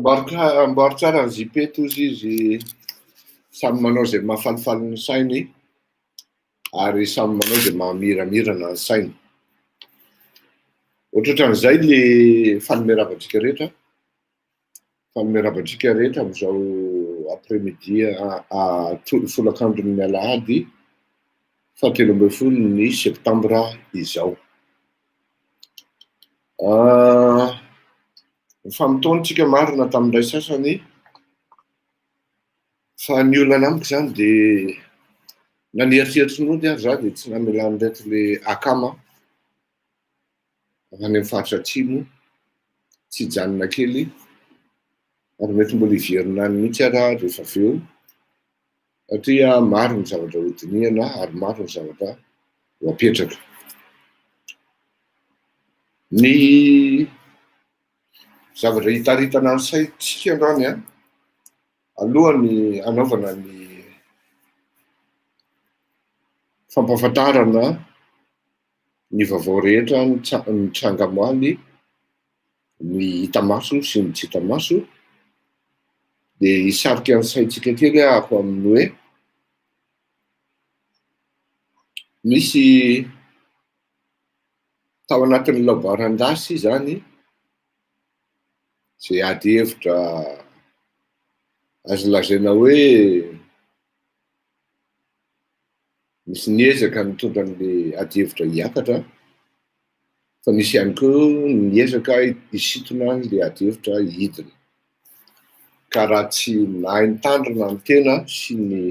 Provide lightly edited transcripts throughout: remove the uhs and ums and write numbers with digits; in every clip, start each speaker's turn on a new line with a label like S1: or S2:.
S1: Amboary tsara ny zipeto izy samy manao zay mahafalifaly ny sainy ary samy manao zay mahamiramirana ny sainy. Ohatrohatran'izay le fanomeravantsika rehetra amin'izao après-midi folakandron'ny Alahady 17 septambra izao. Ny famotoantsika marina tamin'indray sasany fa ny olana amiko zany de nanieritreritry nody ary za de tsy namelany ndraiky le akama any amin'ny faritra atsimo tsy janona kely ary mety mbola iverinany mihitsy ara rehefa aveo Satria maro ny zavatra hodiniana ary maro ny zavatra ho apetraka. Ny zavatra hitaritana ny saitsika androany alohany anaovana ny fampahafantarana ny vaovao rehetra ny tranga-moaly, ny hita maso sy ny tsy hita maso, dia hisarika ny saitsika kely ako amin'ny hoe misy tao anatin'ny laobaran-dasy zany zay ady hevitra azo lazaina hoe misy niezaka nitondra an'le ady hevitra hiakatra, fa misy ihany koa niezaka hisintona an'le ady hevitra hidina. Ka raha tsy nahay nitandrina ny tena sy ny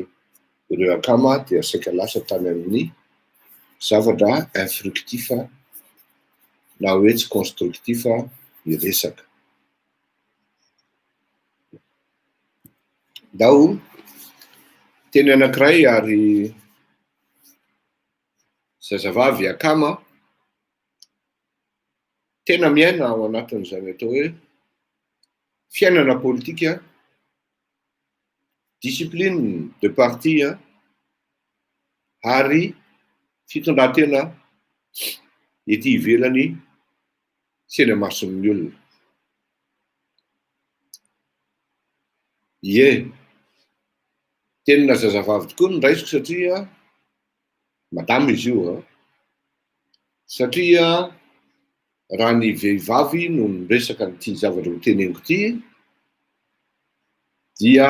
S1: ireo akama dia saika lasa tany amin'ny zavatra instructif na hoe tsy constructif iresaka. Ndao teny anankiray ary zazavavy akama tena miaina ao anatin'izany atao hoe fiainana politika, discipline de parti ary fitondran-tena ety ivelany sy eny amason'ny olona. Ie, tenina zazavavy tokoa ny raisiko satria madama izy io satria raha ny vehivavy no miresaka n'ity zavatra ho teneniko ity dia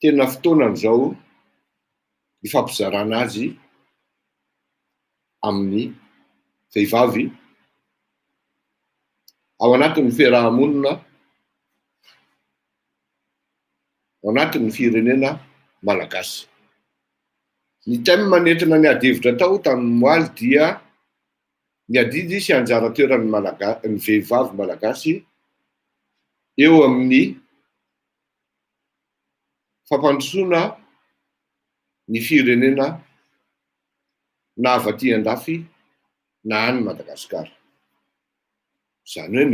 S1: tena fotoanany zao ifampizarana azy amin'ny vehivavy ao anatin'ny fiarahamonina, ao anatin'ny firenena malagasy. Ny thème manentina ny ady hevitra tao tamin'ny moaly dia ny adidy sy anjara toeran'ny ny vehivavy malagasy eo amin'ny fampandrosoana ny firenena na avy aty andafy na any Madagasikara. Zany hoe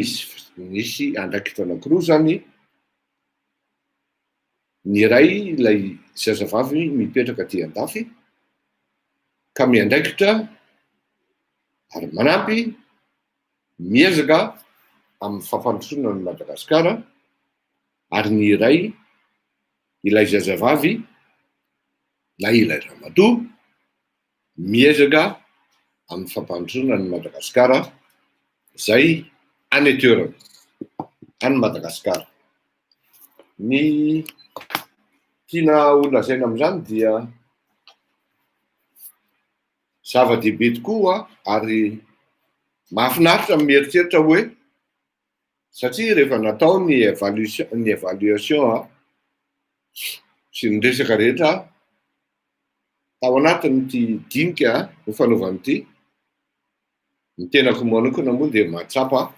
S1: misy andraikitra anankiroa zany, ny iray ilay zazavavy mipetraka aty andafy ka miandraikitra ary manampy miezaka amin'ny fampandrosoana ny Madagasikara, ary ny iray ilay zazavavy na ilay ramatoa miezaka amin'ny fampandrosoana ny Madagasikara zay any toerana any Madagasikara. Ny tiana holazaina amin'izany dia zava-dehibe tokoa ary mahafinaritra mieritreritra hoe satria rehefa natao ny évaluation sy ny resaka rehetra tao anatin'ity dinika ho fanaovan'ity, ny tenako manokana moa dia mahatsapa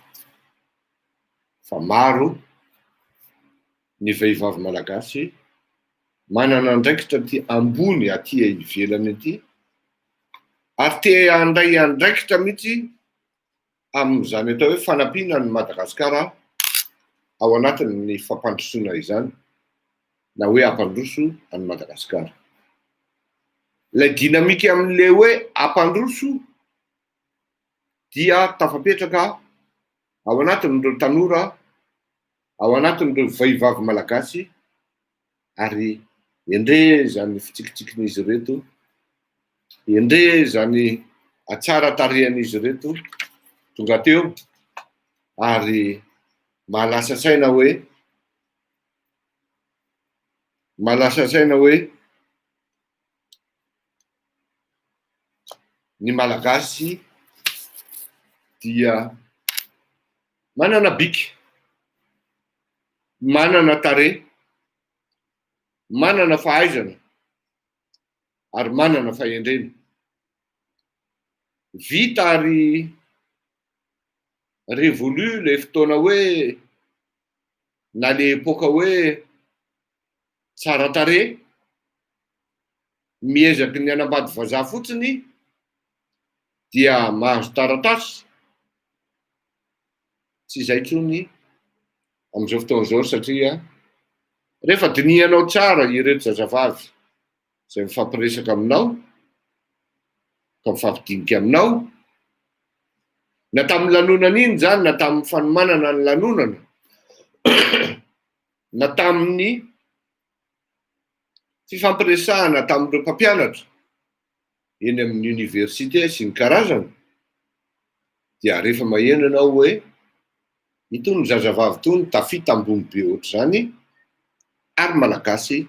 S1: fa maro ny vehivavy malagasy manana andraikitra ty ambony aty ivelany ity ary te handray andraikitra mihitsy amin'izany atao hoe fanampiana ny Madagasikara ao anatin'ny fampandrosoana izany na hoe ampandroso any Madagasikara. Ilay dinamika amin'le hoe ampandroso dia tafapetraka ao anatin'ireo tanora, ao anatin'ireo vehivavy malagasy, ary endre zany fitsikitsikin'izy reto, endre zany atsara tarehan'izy reto tonga teo ary mahalasa saina hoe ny malagasy dia manana biky, manana tarehy, manana fahaizana ary manana fahendrena. Vita ary révolu le fotoana hoe na le epoka hoe tsara tarehy miezaky ny anambady vazaha fotsiny dia mahazo taratasy tsy izay tsony am'izao fotoana zao satria rehefa dinihanao tsara ireto zazavavy zay mifampiresaka aminao ka mifampidinika aminao na tamin'ny lanonana iny zany na tamin'ny fanomanana ny lanonana na tamin'ny fifampiresahana tamin'ireo mpampianatra eny amin'ny université sy ny karazana dia rehefa maheno ianao hoe itony zazavavy tony tafita ambony be ohatr' zany ary malagasy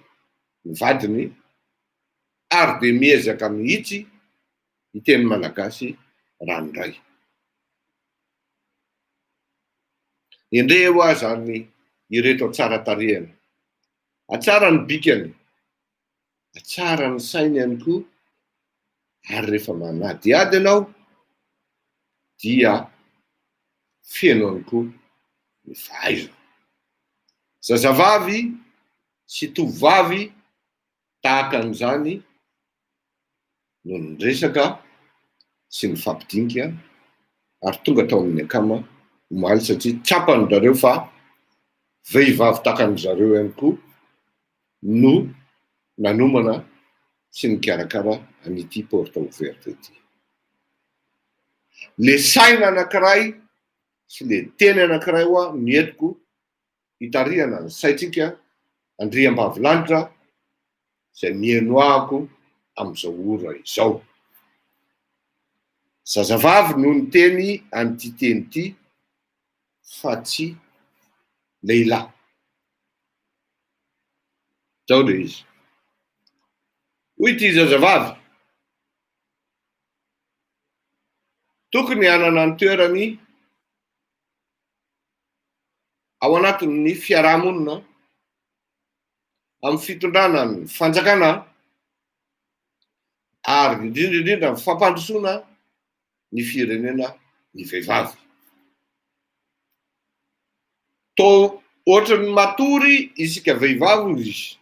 S1: ny vadiny ary de miezaka mihitsy iteny malagasy ranoray. Endre ho ahy zany ireto atsara tarehana, atsara ny bikany, atsara ny sainy ihany koa, ary rehefa manadiady ianao dia feno ihany koa ny fahaizana. Zazavavy sy tovovavy tahaka an'izany no ny resaka sy ny fampidinika ary tonga tao amin'ny akama omaly satria tsapany zareo fa vehivavy takan' zareo ihany koa no nanomana sy ny karakara an'ity porte ouverte ity. Le saina anankiray sy le teny anankiray hoa nientiko hitarihana ny saitsika Andriambavilanitra zay mieno ahako am'izao ora izao. Zazavavy no ny teny an'ity teny ity fa tsy lehilahy. Zao le izy. Hoy ity zazavavy, tokony hanana ny toerany ao anatin'ny fiarahamonina amin'ny fitondrana ny fanjakana ary indrindra ny fampandrosoana ny firenena ny vehivavy. To ohatran'ny matory isika vehivavy izy.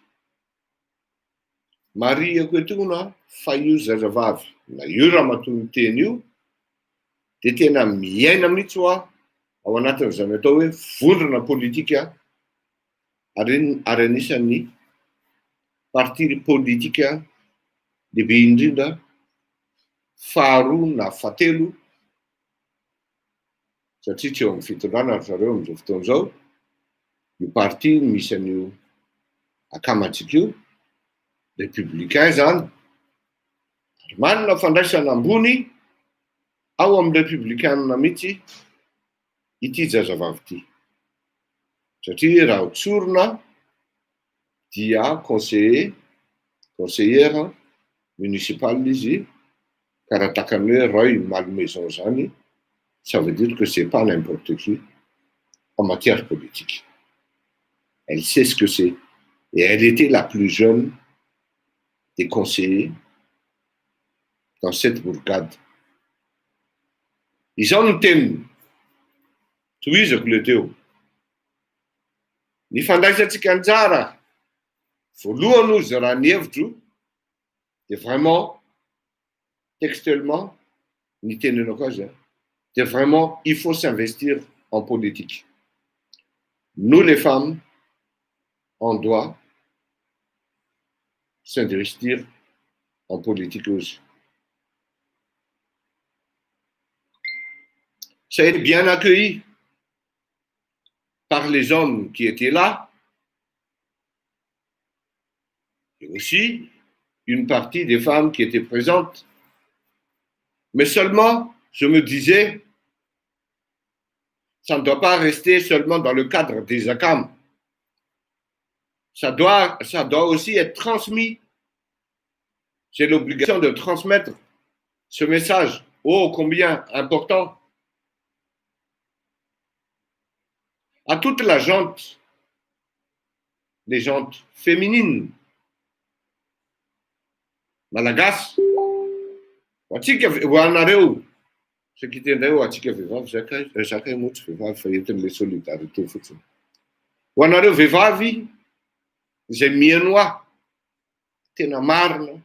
S1: Mariako etona fa io zazavavy na io raha matoy teny io de tena miaina mihitsy ho aho ao anatin'izany atao hoe vondrana politika ary anisan'ny parti politika lehibe indrindra faharoa na fahatelo satria tsy eo amin'ny fitondrana zareo amin'izao fotoana izao. Io parti misy an'io akamatsika io républicain zany ary manana fandraisana ambony ao amin'ny républicaine mihitsy ity zazavavy ity satria raha otsorona dia conseillère municipale izy karaha takany hoe Roy Malmaison zany. Ça veut dire que c'est pas n'importe qui en matière politique. Elle sait ce que c'est. Et elle était la plus jeune des conseillers dans cette bourgade. Izao no teny tohizako le teo. Ny fandraisantsika anjara voalohany ozy raha ny hevitro de vraiment textuellement ny tenenako azy de vraiment il faut s'investir en politique. Nous les femmes on doit s'investir en politique aussi. Ça a été bien accueilli par les hommes qui étaient là et aussi une partie des femmes qui étaient présentes. Mais seulement, je me disais, ça ne doit pas rester seulement dans le cadre des ACAM. Ça doit aussi être transmis. J'ai l'obligation de transmettre ce message, oh combien important, à toute la gente, les gentes féminines, malagasy, atsika ho anareo, se kitendray ho atsika vehivavy zakay moa tsy vehivavy fa entin'le solidarité fotsiny. Ho anareo vehivavy izay mieno ahy tena marina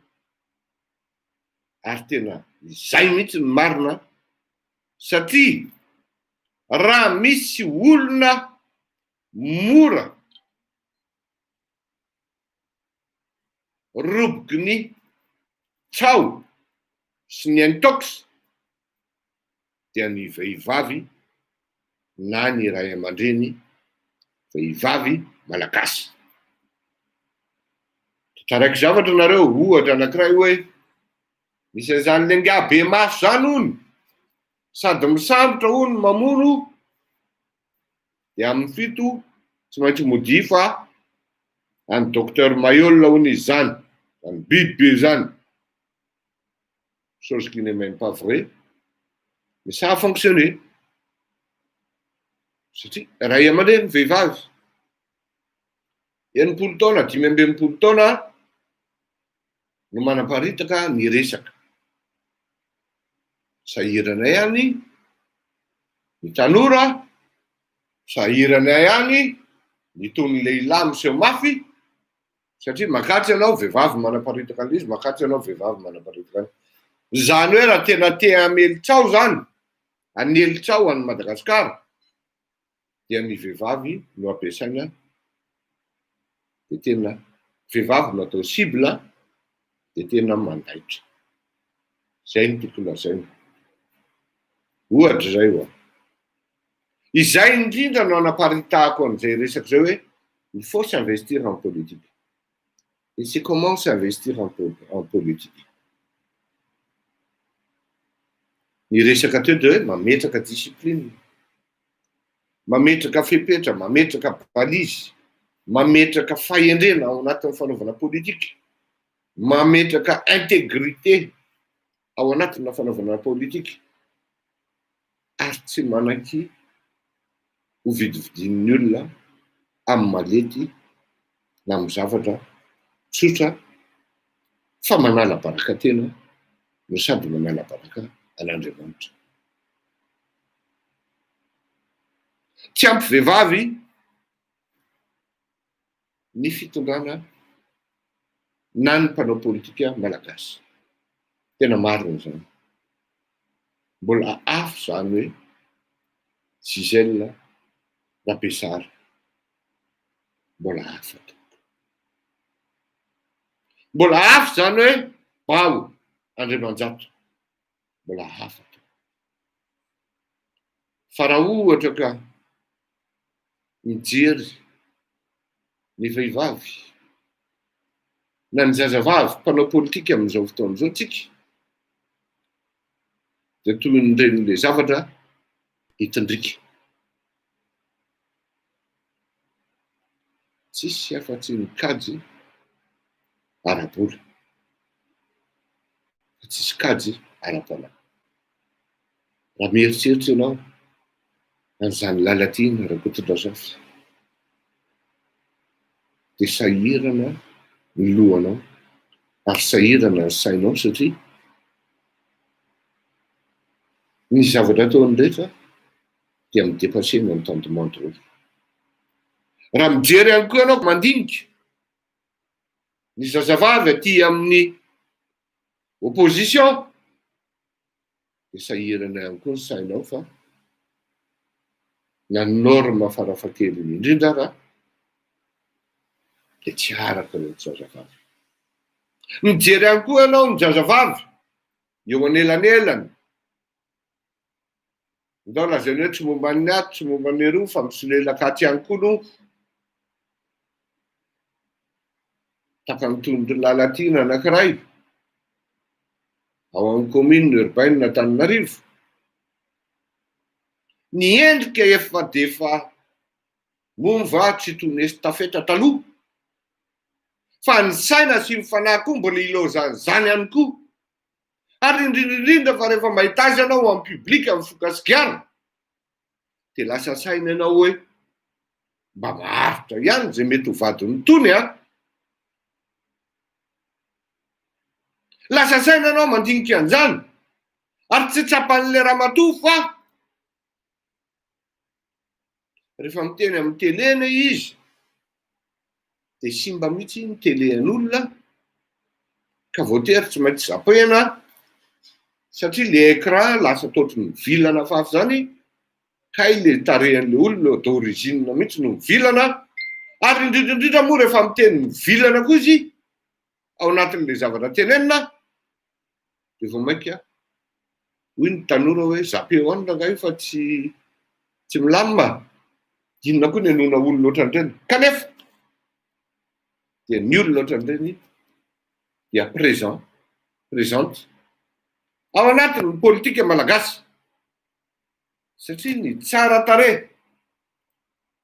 S1: Ary tena izay mihitsy ny marina, satria raha misy olona mora roboky ny tsao sy ny antox dia ny vehivavy na ny ray aman-dreny vehivavy malagasy. Tsaraiky zavatra nareo, ohatra anankiray hoe misy an'izany lenga be maso zany ony, sady misambotra ony mamono, dia amin'ny fito tsy maintsy modifa any docteur Mayol ony izy zany, any biby be zany. Chose qui n'est même pas vrai, mais ça a fonctionné. Satria ray aman-dreny vehivavy enimpolo taona, 5 taona no manaparitaka ny resaka. Sahiranay any ny tanora, sahiranay any ny tony lehilahy miseho mafy, satria makatsy ianao vehivavy manaparitaka an'izy, makatsy ianao vehivavy manaparitaka an'izy. Zany hoe raha tena te hamelitsao zany, hanelitsao any Madagasikara, dia ny vehivavy no ampiasaina, dia tena vehivavy no atao cible, dia tena mandaitra. Zay ny tokony lazaina. Ohatra zay hoa. Izay indrindra no anaparitahako an'izay resaka zay hoe il faut s'investir en politique. Et c'est comment s'investir en politique? Ny resaka teo dia hoe mametraka discipline, mametraka fepetra, mametraka balizy, mametraka fahendrena ao anatin'ny fanaovana politika, mametraka intégrité ao anatin'ny fanaovana politika, ary tsy manaky ho vidividin'ny olona amin'ny malety na amin'ny zavatra tsotra, fa manala baraka tena no sady manala baraka an'Andriamanitra. Tsy ampy vehivavy ny fitondrana na ny mpanao politika malagasy. Tena marina zany. Mbola afo zany hoe Gisèle Rapezary, mbola hafa. Mbola afo zany hoe Bao Andriamanjato, mbola hafa. Fa raha ohatra ka mijery ny vehivavy na ny zazavavy mpanao politika amin'izao fotoana izao tsika, dia toy nireny le zavatra hitindrika. Tsisy afa-tsy mikajy ara-bola, tsisy kajy ara-panahy. Raha mieritreritra ianao an'izany lalatiana Rakotodrasafy, dia sahirana ny lohanao ary sahirana ny sainao, satria ny zavatra ataony rehetra dia midepasena ny tendement roa. Raha mijery ihany koa ianao mandinika ny zazavavy aty amin'ny opposition, dia sahirana ihany koa ny sainao fa na ny norme farafahakeliny indrindra raha dia tsy araka ireo zazavavy. Mijery ihany koa ianao ny zazavavy eo anelanelany, ndao lazainy hoe tsy momba ny ato, tsy momba ny roa, fa misolelakaty ihany koa no taka mitondry lalatiana anankiray ao amin'ny commune urbaine Antananarivo. Ny endrika efa defa momva tsy toy ny estafeta taloha, fa ny saina sy ny fanahy koa mbola ilozany zany ihany koa. Ary indrindrindrindra fa rehefa mahita azy ianao amin'ny publika mifokasikana, dia lasa saina ianao hoe mba maharitra ihany zay mety ho vadiny tony a. Lasa saina ianao mandinika an'izany, ary tsy tsapan'ilay ramatoa fa rehefa miteny amin'ny telena izy, dia simba mihitsy ny telen'olona, ka voatery tsy maintsy zapena Satria le écran lasa totry ny vilana fafy zany, kay le tarehan'le olona d'origine mihitsy no vilana, ary indrindrindrindra moa rehefa miteny vilana koa izy ao anatin'le zavatra tenenina, de vao mainka hoy ny tanora hoe zapeo any rangahy fa tsy milamina, inona koa ny anona olona ohatran'ireny. Kanefa dia ny olona ohatran'ireny dia présente ao anatin'ny politika malagasy, satria ny tsara tarehy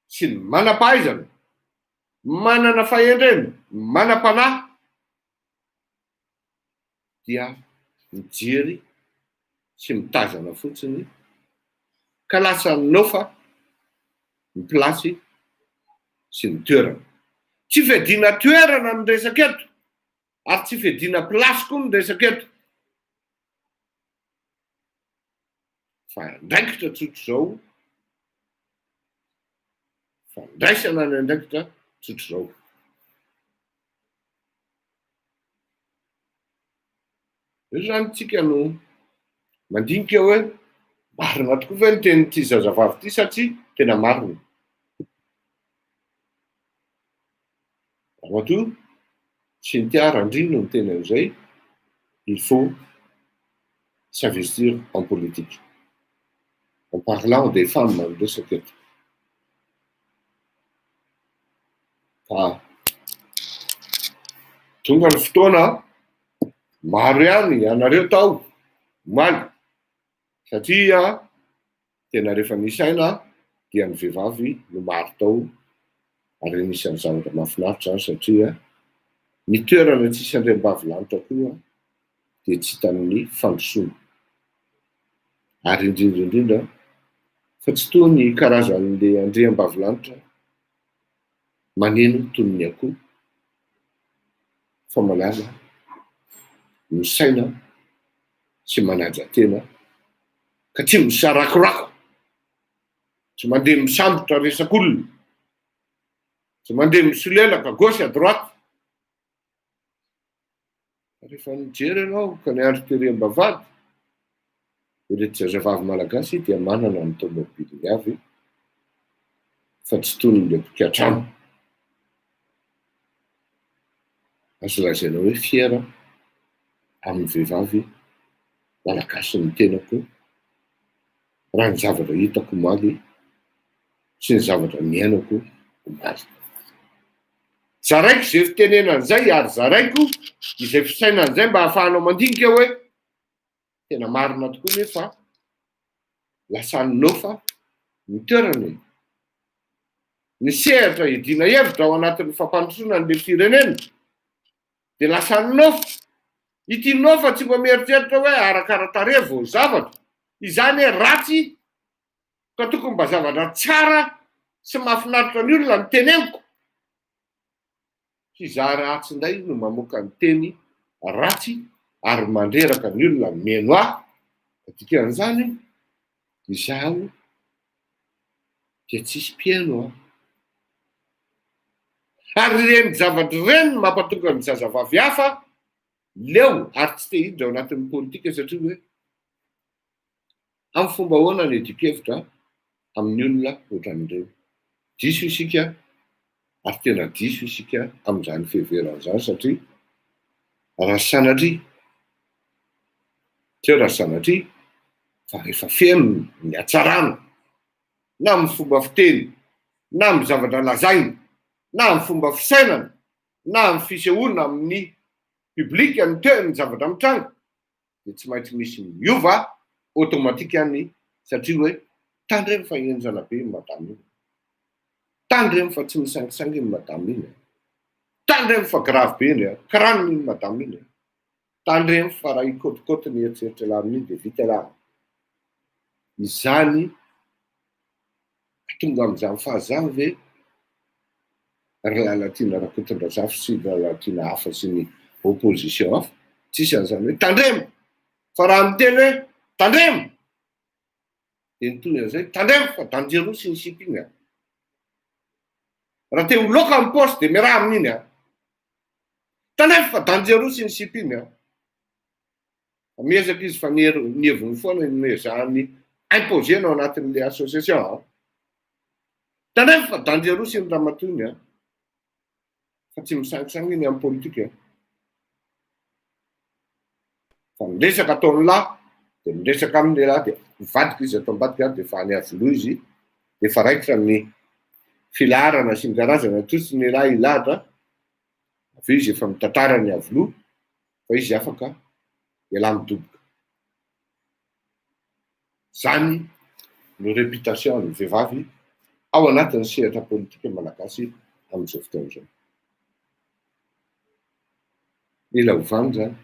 S1: sy ny manam-pahaizana, manana fahendrena, manam-panahy dia mijery sy mitazana fotsiny ka lasa nofa ny plasy sy ny toerana. Tsy fedina toerana ny resaka eto, ary tsy fedina plasy koa ny resaka eto, fa ndraikitra tsotro zao, fa ndraisana ny andraikitra tsotro zao. Io zany tsika no mandinika hoe marina tokoa ve ny tenyity zazavavy ity, satria tena marina. Ramatoa Cynthia Randrino no teny an'izay, il faut s'investir en politique, en parlant des femmes no resaka eto. Fa tonga ny fotoana maro ihany ianareo tao maly, satria tena rehefa nisaina dia ny vehivavy no maro tao, ary anisan'ny zavatra mahafinaritra zany satria ny toerana tsisy andriambavilanitra koa dia tsy hitan'ny fandrosoana. Ary indrindrindrindra fa tsy toa ny karazan'le andriambavilanitra maneno toy ny akoho, fa malaza ny saina sy manaja tena ka tsy misarakorako, tsy mandeha misambotra resak'olona, tsy mandeha misolelaka gauche à droite. Rehefa nijery ianao ka niandry terem-bavady, ireto zazavavy malagasy dia manana ny tomobiliny avy, fa tsy toy ny le mpikatrano. Azo lazaina hoe fiera amin'ny vehivavy malagasy ny tenako raha ny zavatra hitako omaly sy ny zavatra miainako omaly. Zaraiko izay fitenenan'izay, ary zaraiko izay fisainan'izay mba hahafahanao mandinika hoe tena marina tokoa nefa lasa nofa ny toerana, ny sehatra hidina hevitra ao anatin'ny fampandrosoana an'le firenena, de lasa nofa. Ity nofa tsy mba mieritreritra hoe arakara-tarehy vao zavatra, izany hoe ratsy ka tokony mba zavatra tsara sy mahafinaritra ny olona ny teneniko. Tsy izaho ratsy indray no mamoaka ny teny ratsy ary mandreraka ny olona meno ahy, dikan'izany izaho dia tsisy mpiaino aho. Ary reny zavatra ireny mampatonga ny zazavavy hafa leo ary tsy te hiditra ao anatin'ny politika, satria hoe amin'ny fomba ahoana ny edikevitra amin'ny olona ohatran'ireo. Diso isika, ary tena diso isika amin'izany fiheveran'izany, satria raha sanatria, tsy hoe raha sanatria fa rehefa feno ny hatsarana na amin'ny fomba fiteny, na amin'ny zavatra lazaina, na amin'ny fomba fisainana, na amin'ny fisehoana amin'ny publika ny teo ny zavatra mitranga, dia tsy maintsy misy miova automatika any, satria hoe tandremo fa enjana be ny madama iny, tandremo fa tsy misangisangy ny madama iny, tandremo fa grave be ny karano ny madama iny, tandremo fa raha ikotikoti ny eritseritra laminy dia vita lany. Izany tonga amin'izany fahazany ve Rahalatiana Rakotondrazafy sy Rahalatiana hafa sy ny opposition hafa, tsisy an'izany hoe tandremo. Fa raha miteny hoe tandremo, dia nitoy an'izay tandremo fa danjero sy ny sipiny a. Raha te ho loka amin'ny poste dia miaraha amin'iny a. Tandremo fa danjero sy ny sipiny a. Miezaka izy fa nieviny foana ny zany imposena ao anatin'le association. Tanefa fa danger roa sy ny ramatoiny fa tsy misangisangy iny amin'ny politika. Fa miresaka ataony lahy de miresaka amin'ny lahy de mivadika izy atao ambadika de fa any avoloa izy de fa raikitra ny filaharana sy ny karazana totsy ny lahy ilahatra avy izy efa mitantara ny avoloa fa izy afaka iala midoboka. Zany no réputation ny vehivavy ao anatin'ny sehatra politika malagasy amin'izao fotoana izao. Mila hovany zany,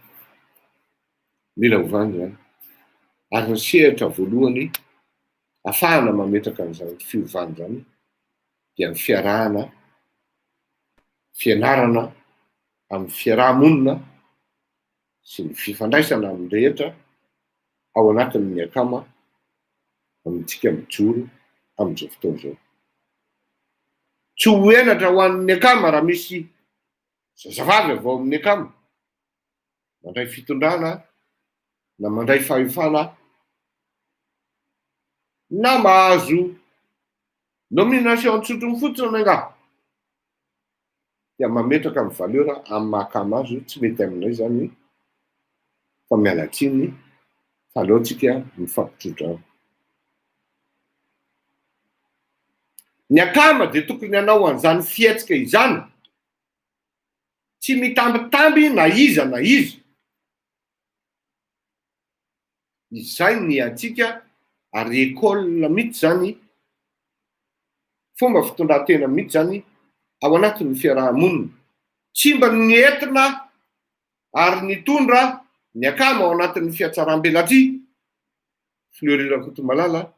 S1: mila hovany zany, ary ny sehatra voalohany ahafahana mametraka an'izany fiovany zany dia ny fiarahana, fianarana amin'ny fiarahamonina sy ny fifandraisana amin'ny rehetra ao anatin'ny akama amintsika mijoro amin'izao fotoana izao. Tsy ho henatra ho an'ny akama raha misy zazavavy avao amin'ny akama mandray fitondrana na mandray fahefana na mahazo nomination tsotrony fotsiny nga dia mametraka amin'ny valeur amin'ny mahakama azy tsy mety aminay zany fa mialatsiny fa aleotsika mifampitrodrana. Ny akama dia tokony hanao an'izany fietsika izany tsy mitambitamby na iza na iza. Izay ny atsika ary école mihitsy zany fomba fitondran-tena mihitsy zany ao anatin'ny fiarahamonina. Tsy mba ny entina ary nitondra ny akama ao anatin'ny fiatsaram-belatria Fleury Rakotomalala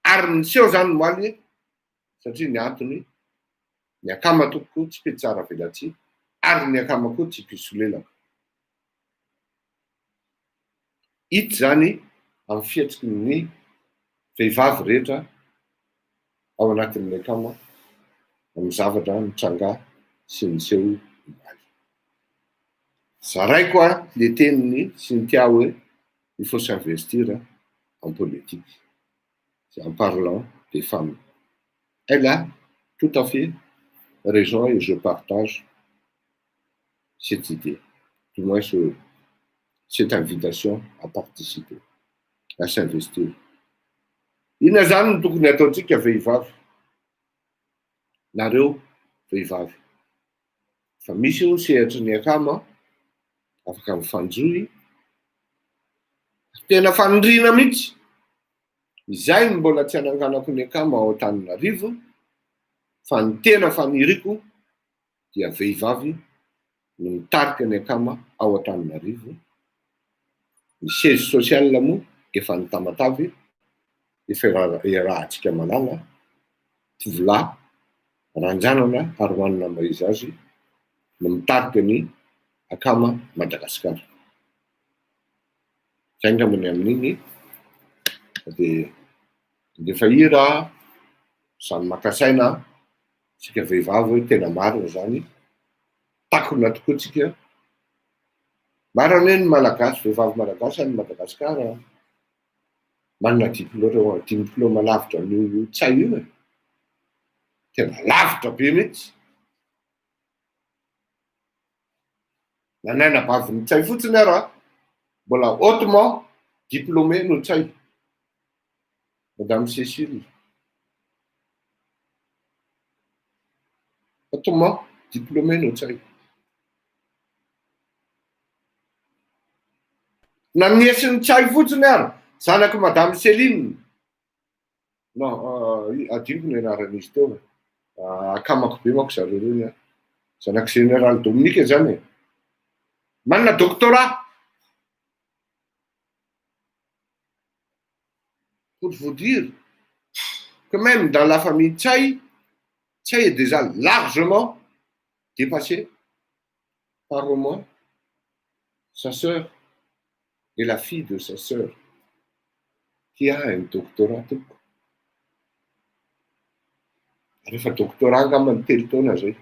S1: ary niseho zany moaly satria ny antony ny akama toko tsy mpietsara velatria ary ny akama koa tsy mpisolelaka. Ity zany amin'ny fihetsiky ny vehivavy rehetra ao anatin'ny akama amin'ny zavatra nitranga sy niseho moaly. Zaraiko le teniny sy ny tia hoe il faut s'investir en politique. C'est en parlant des femmes. Elle a tout à fait raison et je partage cette idée, du moins cette invitation à participer, à s'investir. Ina zany no tokony ataontsika vehivavy, nareo vehivavy. Fa misy io sehatry ny akama afaka mifanjohy, tena fanindrina mihitsy. Izay no mbola tsy hananganako ny akama ao Antananarivo, fa ny tena faniriko dia vehivavy no mitarika ny akama ao Antananarivo. Ny siège social moa efa nitamatavy, efa iarahantsika malala, tovolahy, ranjanana ary hoanina maizy azy no mitarika ny akama Madagasikara. Zay ngambany amin'iny dia efa hira samy makasaina tsika vehivavy hoe tena marina zany, takona tokoa tsika. Marina ny malagasy, vehivavy malagasy any Madagasikara manana diplôma lavitra io tsay io e. Tena lavitra be mihitsy. Nanaina bavin'ny tsay fotsiny ara, mbola hautement diplômé no tsay. Madame Cécile. Hautement diplômé no tsay. Naniesiny tsay fotsiny ara, zanaky Madame Céline. Non, adiniko ny anaran'izy teo. Akamako be manko zareo reny. Zanaky général Dominique zany. Manana doctorat. Pour vous dire que même dans la famille Tchaï est déjà largement dépassé par au moins sa sœur et la fille de sa sœur qui a un doctorat. Rehefa doctorat angambany telo taona zay.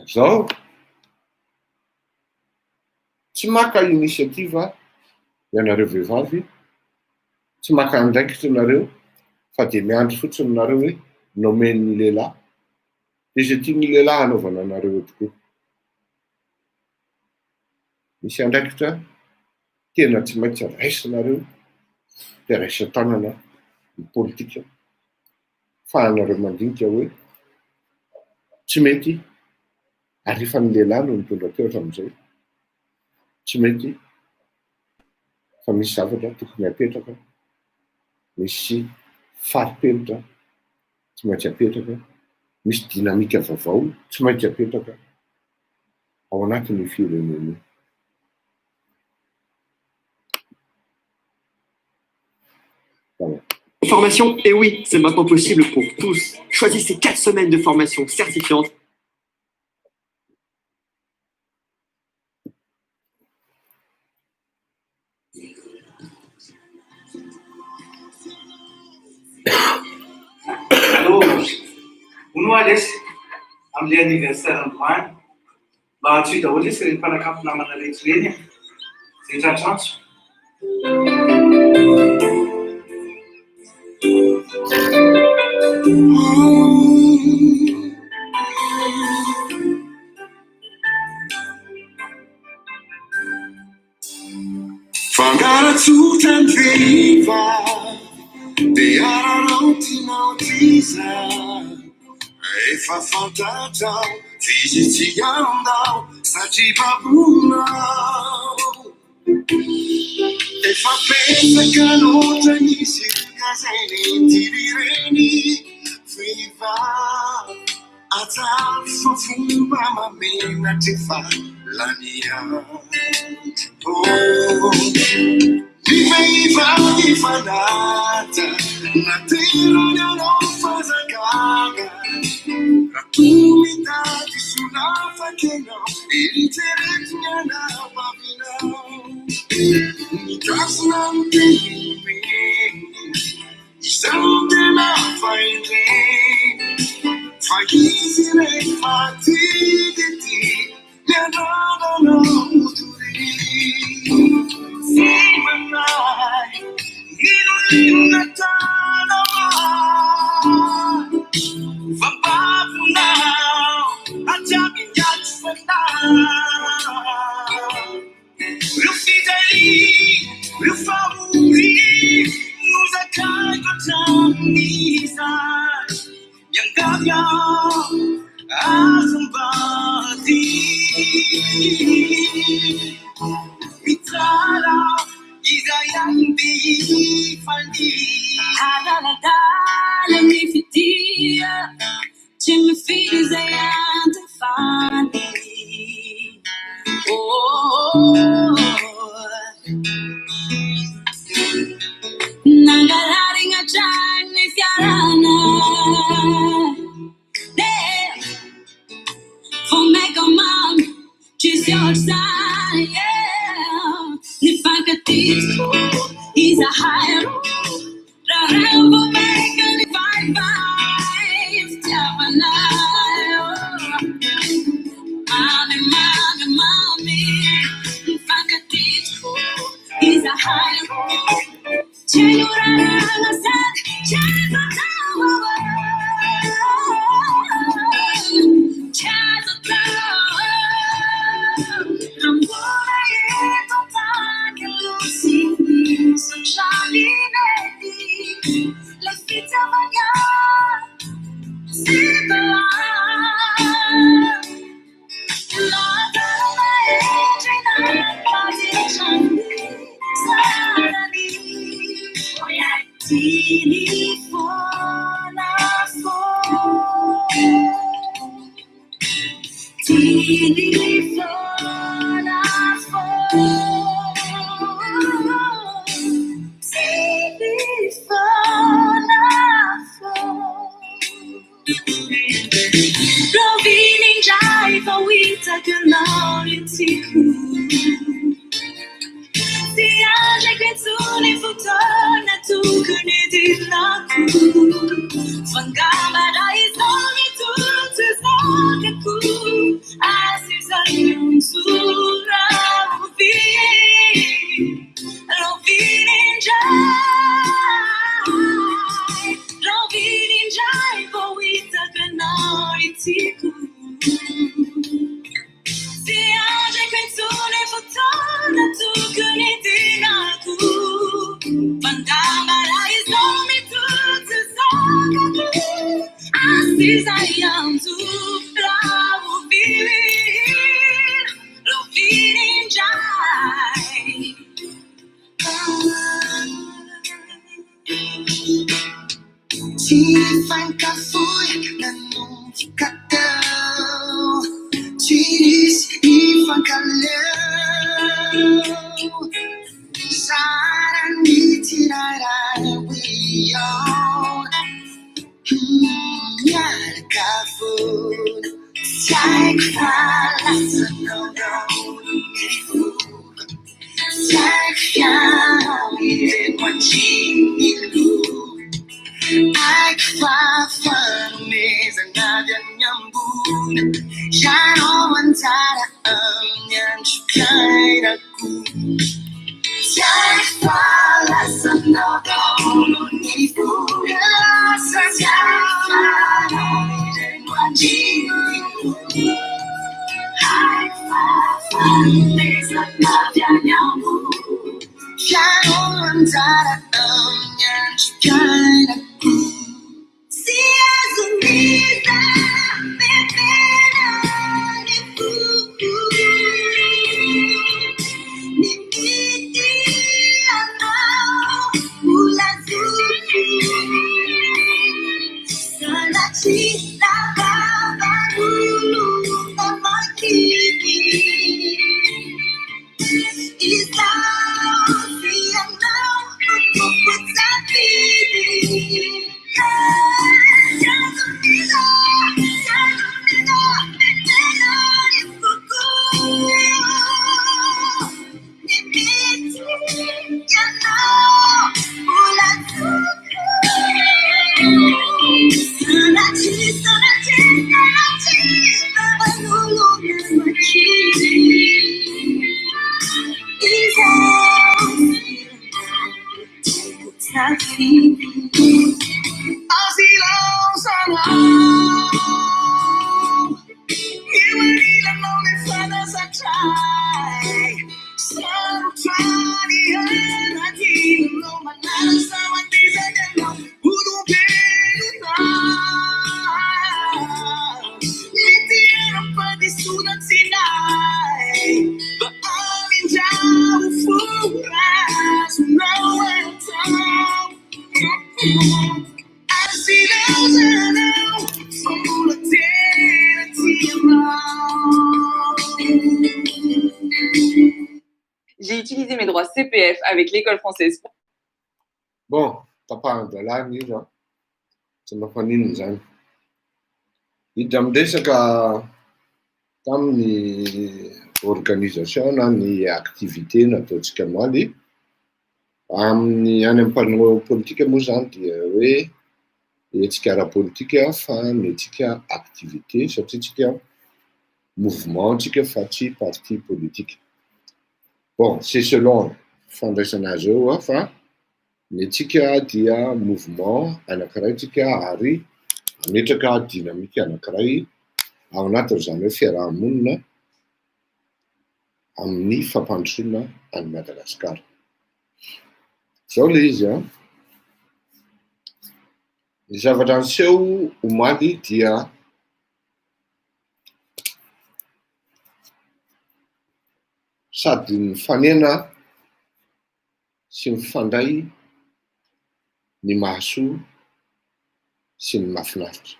S1: Zao tsy maka inisiativa ianareo vehivavy, tsy maka andraikitra nareo fa de miandry fotsiny nareo hoe nomen'ny lehilahy de zay tiany lehilahy anaovana anareo tokoa. Misy andraikitra tena tsy maintsy raisinareo de raisa-tanana ny politika fa anareo mandinika hoe tsy mety arifa ny lehilahy no mitondra toetra am'izay, tsy mety fa misy zavatra tokony apetraka, misy fari-penitra tsy maintsy apetraka, misy dinamika vaovao tsy maintsy apetraka ao anatin'ny firenena.
S2: Formation, et oui, c'est maintenant possible pour tous. Choisissez 4 semaines de formation certifiante.
S3: Allô, on va laisser amle anniversaire androany mba tsy daholo sy reny mpanakafo namana rehetra reny zay tratrantso.
S4: Fangalatsotra ny vehivavy dia araraotinao efa fantatrao fizitsy andao satria babonao efa pesaka loatra nisy zay nentirireny vehivavy atsary fa fomba mamenatra efa lania. Ny vehivavy fanata naterany anao fazakana ratomidady solafakenao eritreretiny anabavinao mikasina mitenimeny izao tena faindreny fa izy rehefa tidety miandradanao tory simanay inulinatanawa vababunao ajabinyatfana rufidai rufauri nuzakaikotamisa yangavya azumbati mitara izayandi fandi
S5: Hadaladala nifitia chimfiri zayandi fandi nangalari ngajani fiarana for make a mom choose your side, yeah. If I could teach you, he's a higher road. The hell will make a divine vibes, mommy, mommy, mommy. If I could teach you, he's a higher road. Chenurana said, I'm let's get to my yard. See the light. Love my engine and position. Suddenly, oh yeah, telephone Rovinin jai fawita kanari tiku Siaje ketsuni futona tukuni dinaku Fangama daizoni tutu zakaku Asizayun sura uvi
S4: Like flowers, no, Like far mesa nadia nyambuna Shano antara amyan chukaira ku Jafala sanodo nifu Jafala Like far mesa nadia nyambuna Shano antara amyan chukaira ku Si azumiza pepera ni kuku ni miti amao ula zuku sana chita baba lulu amakiki Isao si amao kuputapidi
S6: J'ai utilisé mes droits CPF avec l'école française.
S1: Bon, tapahan-dalàna io zao. Tsy mampaninona zany. Hiditra miresaka tamin'ny organisation na ny activité nataontsika maly amin'ny any ampanao politika moa zany dia hoe etsika ara-politika fa etsika activité satria tsika mouvement tsika fa tsy parti politique. Bon, c'est selon fandraisana azy eo fa etsika dia mouvement anankiray tsika ary ametraka dynamique anankiray ao anatin'izany hoe fiarahamonina amin'ny fampandrosoana any Madagasikara. Zao le izy a. Ny zavatra niseho omaly dia sady ny fanena sy ny fandray ny mahasoa sy ny mahafinaritra.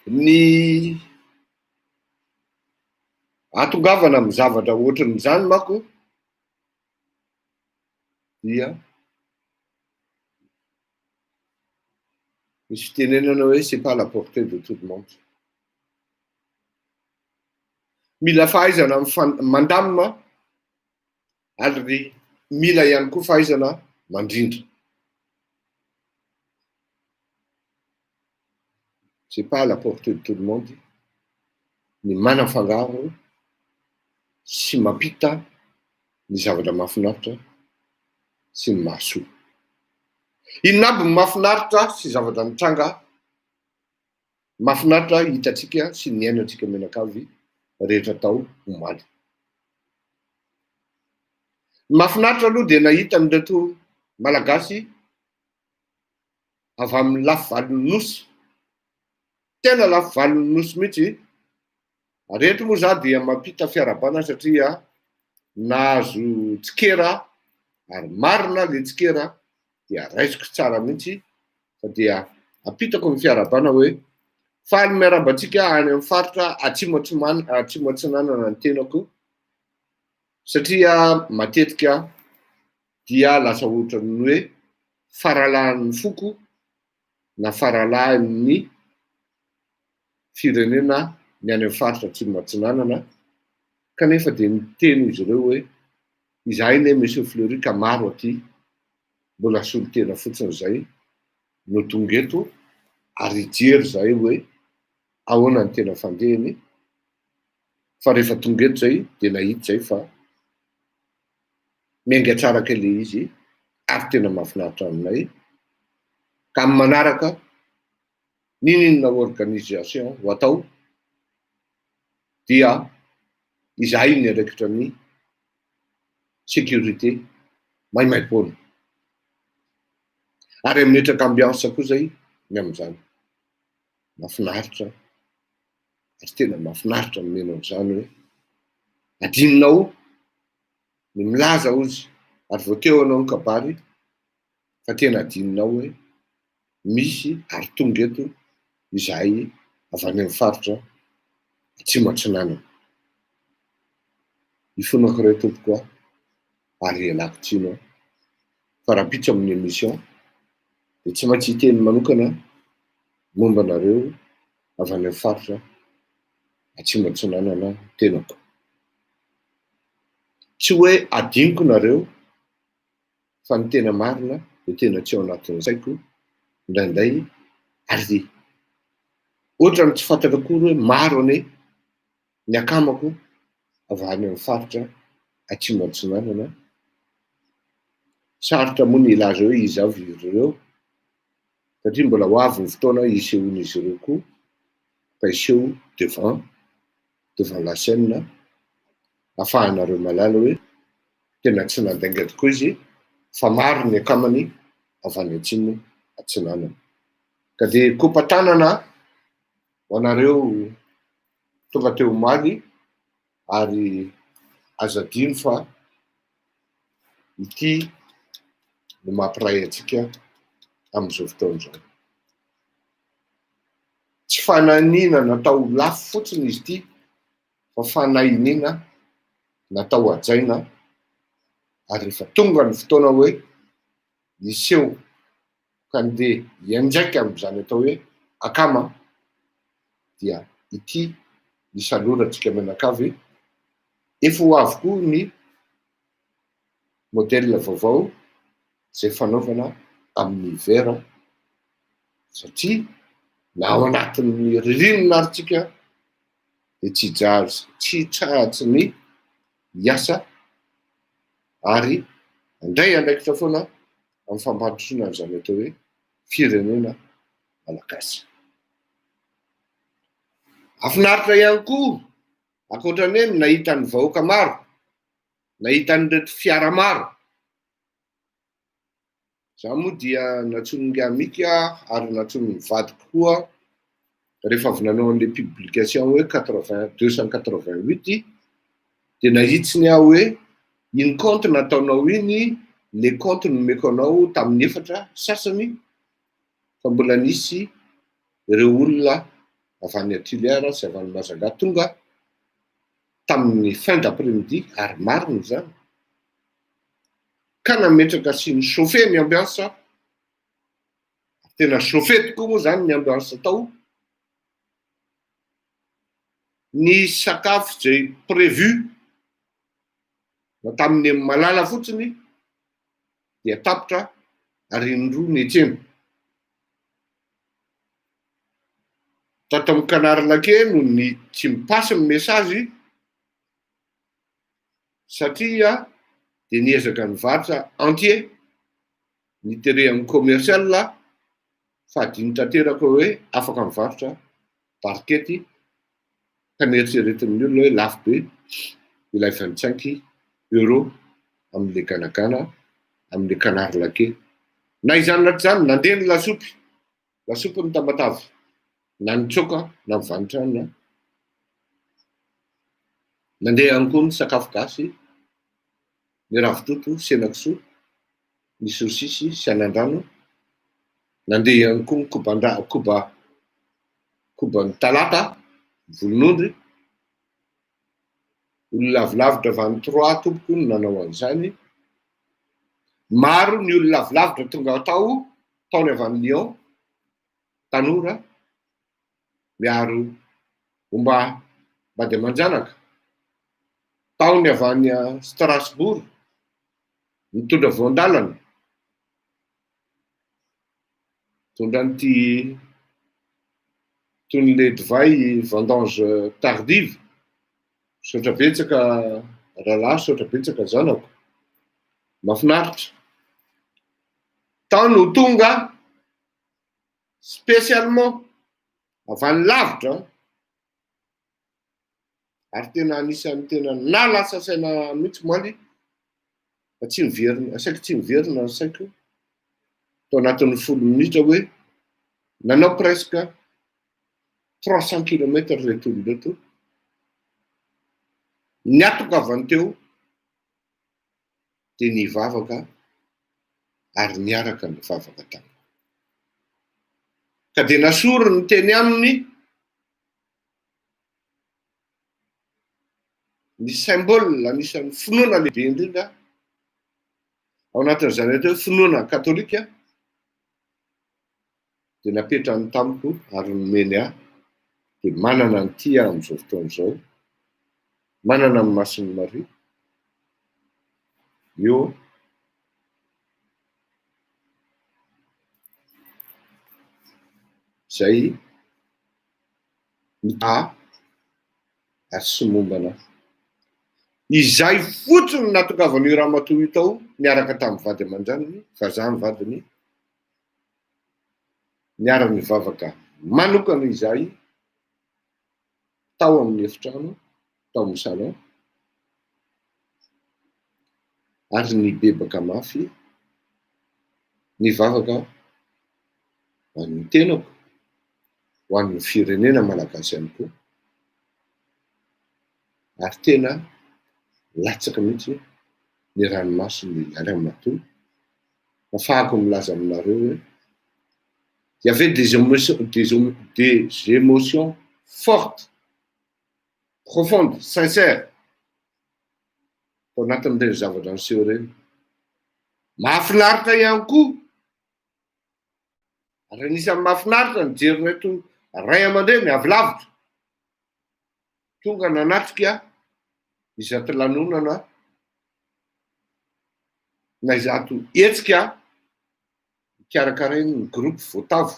S1: Ny atongavana amin'ny zavatra ohatran'izany manko dia misy fitenenana hoe c'est pas la portée de tout le monde. Mila fahaizana mandamina ary mila ihany koa fahaizana mandrindra. C'est pas la portée de tout le monde. Ny manafangaro sy mampita ny zavatra mahafinaritra sy ny mahasoa. Inona aby ny mahafinaritra sy zavatra mitranga mahafinaritra hitatsika sy ny ainatsika menakavy rehetra tao omaly. Mahafinaritra aloha dia nahita amin'ireto malagasy avy amin'ny lafy valon'ny nosy, tena lafy valon'ny nosy mihitsy. Rehetra moa za dia mampita fiarabana satria nahazo tsikera ary marina le tsikera dia raisiko tsara mihitsy fa dia apitako ny fiarabana hoe faly miarabantsika any amin'ny faritra Atsimo-Atsinanana ny tenako satria matetika dia lasa ohatran'ny hoe faralahan'ny foko na faralahan'ny firenena ny any amin'ny faritra atsimo atsinanana, kanefa dia niteny izy ireo hoe izahay ne Monsieur Fleury ka maro aty mbola solo tena fotsiny zay no tonga eto ary jery zay hoe ahoana ny tena fandehany, fa rehefa tonga eto zay dia nahita zay fa miainga tsara kely izy ary tena mahafinaritra aminay, ka amin'ny manaraka ninona organisation ho atao dia izahay niaraikitra ny sécurité maimaimpoana ary aminetraka ambiance koa zay ny amin'izany. Mahafinaritra ary tena mahafinaritra nomena an'izany hoe adinonao ny milaza ozy ary voateo anao ny kabary fa tena adinonao hoe misy ary tonga eto izahay avy any amin'ny faritra atsimo atsinanana. Ifonako iray tompokoa ary ialako tsino fa raha pitso amin'ny émission dia tsy maintsy hiteny manokana momba anareo avy any amin'ny faritra atsimo atsinanana tenako. Tsy hoe adiniko nareo fa ny tena marina dia tena tsy ao anatin'ny saiko indraindray ary ohatra ny tsy fantatra akory hoe maro ane ny akamako avy any amin'ny faritra atsimo atsinanana. Sarotra moa ny ilaza hoe izy avy ireo satria mbola ho avy ny fotoana isehon'izy ireo koa fa iseho devant la scène ahafahanareo malala hoe tena tsy nandainga tokoa izy fa maro ny akamany avy any atsimo atsinanana. Ka dia kopa-tanana ho anareo tonga teo omaly ary azo adino fa ity no mampiray antsika amin'izao fotoana izao. Tsy fanahiniana natao lafo fotsiny izy ity fa fanahiniana natao hajaina ary rehefa tonga ny fotoana hoe iseho ka ndeha hianjaika amin'izany atao hoe akama dia ity misalorantsika menakavy efa ho avokoa ny modèle vaovao zay fanaovana amin'ny vera satria na ao anatin'ny ririnina arytsika dia tsy trahatsy ny hiasa ary andray andraikitra foana amin'ny fampandrosoana an'izany atao hoe firenena malagasy. Afinaritra ihany koa ankoatran'ny hoe nahita ny vahoaka maro, nahita nyreto fiara maro. Za moa dia natsononga amika ary natsonony vadiko koa rehefa avy nanao an'ilay publication hoe 288 dia nahitsiny aho hoe iny compte nataonao iny le compte nomeko anao tamin'ny 4 sasany fa mbola nisy ireo olona avy any Tuléar sy avy any Majunga tonga tamin'ny fin d'après-midi ary marina zany ka nametraka sy ny chauffe ny ambiance, tena chauffe tokoa moa zany ny ambiance tao. Ny sakafo zay prévu tamin'ny malala fotsiny dia tapitra ary indroa ny etsena. Tato amin'ny Canard Laquais no ny tsy mipasy ny message satria dia niezaka nivarotra entier nitere amin'ny commercial fa adiny tanteraka hoe afaka mivarotra barkety ka nieritreretin'ny olona hoe lafo be ilay 25 € amin'le ganagana amin'le Canard Laquais. Na izany naty zany nandeha ny lasopy ny Tamatavy na ny tsoka na ny vanitrana nandeha ihany koa ny sakafo gasy, ny ravitoto, senakisoa, ny sosisy sy anandrano, nandeha ihany koa ny koba ny talata, volon'ondry. Olona lavilavitra avy any 3 tompoko no nanao an'izany. Maro ny olona lavilavitra tonga taony avy any Lyon, tanora miaro Omba dia manjanaka. Taony avy any Strasbourg, mitondra voandalana. Mitondra an'ity toy le divay vendange tardive. Saotra betsaka rahalahy, saotra betsaka zanako. Mahafinaritra. Tao no tonga spécialement avy any lavitra, ary tena anisan'ny tena nalasa saina mihitsy moaly fa tsy miverina, asaiko tsy miverina ny saiko tao anatin'ny 10 minitra hoe nanao presque 300 km reto olonreto. Niatoka avy any teo dia nivavaka ary niaraka nivavaka tany. Ka dia nasory ny teny aminy ny symbole anisan'ny finoana lehibe indrindra ao anatin'izany atao hoe finoana katolika dia napetrany tamiko ary nomeny ahy dia manana ny tia amin'izao fotoan'izao, manana ny Masiny Maria eo zay mita ary sy mombana. Izay fotsiny natokavan'io ramatoa io tao niaraka tamin'ny vady aman-draniny, vazaha ny vadiny, niara nivavaka manokana izay tao amin'ny efitrano, tao amin'ny salon, ary nibebaka mafy, nivavaka ho an'ny tenako, ho an'ny firenena malagasy ihany koa, ary tena latsaka mihitsy ny ranomasiny ary amin'atoy. Afahako milaza aminareo hoe il y avait des émotions fortes, profondes, sincères tao anatin'ireny zavatra niseho ireny. Mahafinaritra ihany koa, ary anisan'ny mahafinaritra nijery reto ray aman-dreny avy lavitra tonga nanatrika izato lanonana na izato hetsika ikarakarainy ny groupe Voatavo.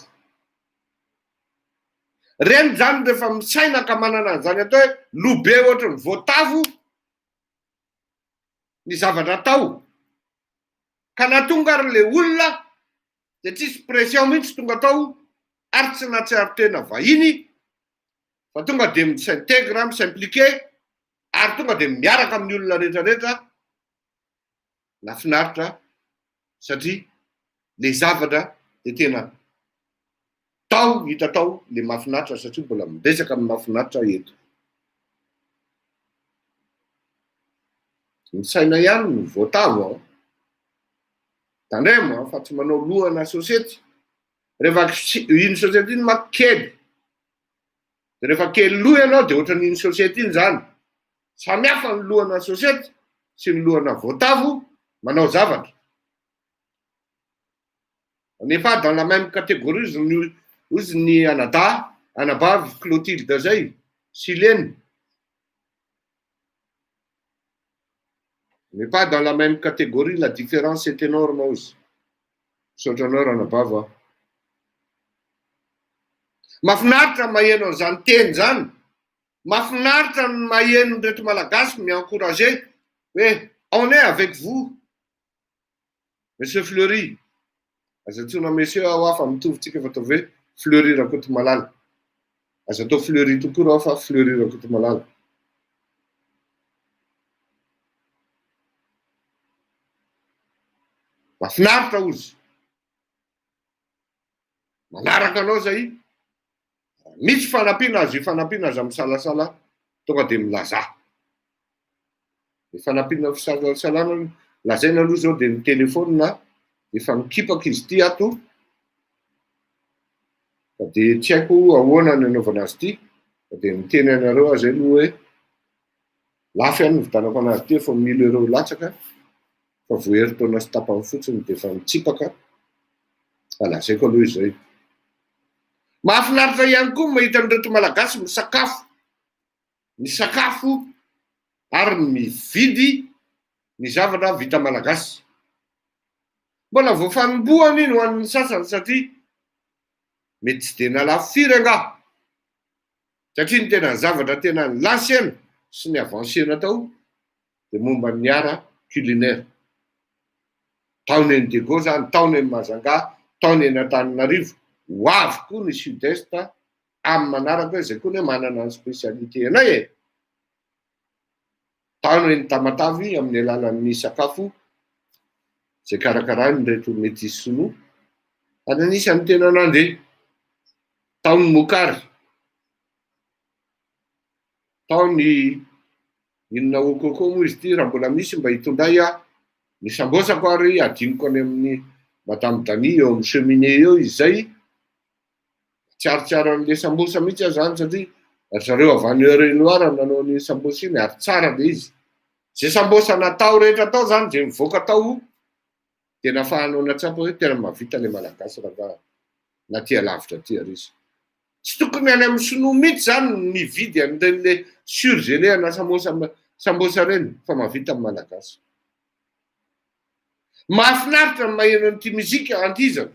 S1: Reny zany rehefa misaina ka manana an'izany atao hoe lobe ohatra ny Voatavo ny zavatra atao, ka natonga ary le olona dia tsisy pression mihitsy tonga tao ary tsy nahatsiaro tena vahiny fa tonga dia s'intègre, s'impliquer ary tonga dia miaraka amin'ny olona rehetrarehetra. Nafinaritra satria le zavatra dia tena tao, hita tao le mahafinaritra satria mbola miresaka amin'ny mahafinaritra eto. Misaina ihany ny Voatavo tandremo fa tsy manao lohana sosiety. Rehefa iny sosiety iny manko kely, dia rehefa kely loha ianao dia ohatran'iny sosiety iny zany. Samihafa ny lohana sosiety sy ny lohana Voatavo manao zavatra. Nefa dans la même catégorie ozy ny Anada, Anabavy, Clotilde zay, Silène. Mais pas dans la même catégorie, la différence est énorme aussi. Sotranao Anabavy. Mahafinaritra ny maheno an'izany teny zany. Mahafinaritra ny maheno reto malagasy mi-encourager hoe on est avec vous, Monsieur Fleury. Aza tsona monsieur ao afa mitovitsika fa atao hoe Fleury Rakotomalala. Aza atao Fleury tokoa ao fa Fleury Rakotomalala. Mahafinaritra ozy. Manaraka anao zay. Misy fanampiana azy, fanampiana azy amin'ny salasala tonga dia milaza. Ny fanampiana fisalasalana lazaina aloha zao dia ny telefônina efa mikipaka izy ity ato. Dia tsy haiko ahoana ny anaovana azy ity. Dia miteny anareo azy aloha hoe lafy ihany nividanako anazy ity efa 1000 € latsaka. Fa vohery taona sy tapany fotsiny dia efa mitsipaka. Lazaiko aloha izay. Mahafinaritra ihany koa mahita an'ireto malagasy misakafo ny sakafo ary mividy ny zavatra vita malagasy. Mbola voafanomboana iny ho an'ny sasany satria mety tsy de nalafo firy angaha, satria ny tena zavatra tena ny l'ancienne sy ny avancena tao de momba ny ara culinaire. Taony eny Dego zany, taony eny Majunga, taony eny Antananarivo, ho avy koa ny sud-est amin'ny manaraka hoe zay koa ny manana ny spécialité anay e. Taony eny Tamatavy amin'ny alalan'ny sakafo zay karakarany reto métis sinoa, ary anisan'ny tena nandeha. Taony Mokary, taony inona okoko moa izy ty raha mbola misy mba hitondray ny sambosako ary adiniko any amin'ny Madame Dany eo amin'ny cheminée eo izay tsiarotsiaro an'le sambosa mihitsy aho zany satria ry zareo avy any Eure-et-Loir nanao ny sambosa iny ary tsara le izy. Zay sambosa natao rehetra tao zany zay mivoaka tao de nafahanao natsapa hoe tena mahavita le malagasy raha na tia lavitra tia ry izy. Tsy tokony any amin'ny sinoa mihitsy zany mividy an'ireny surgelé na sambosa reny fa mahavita amin'ny malagasy. Mahafinaritra ny maheno an'ity muzika andizana,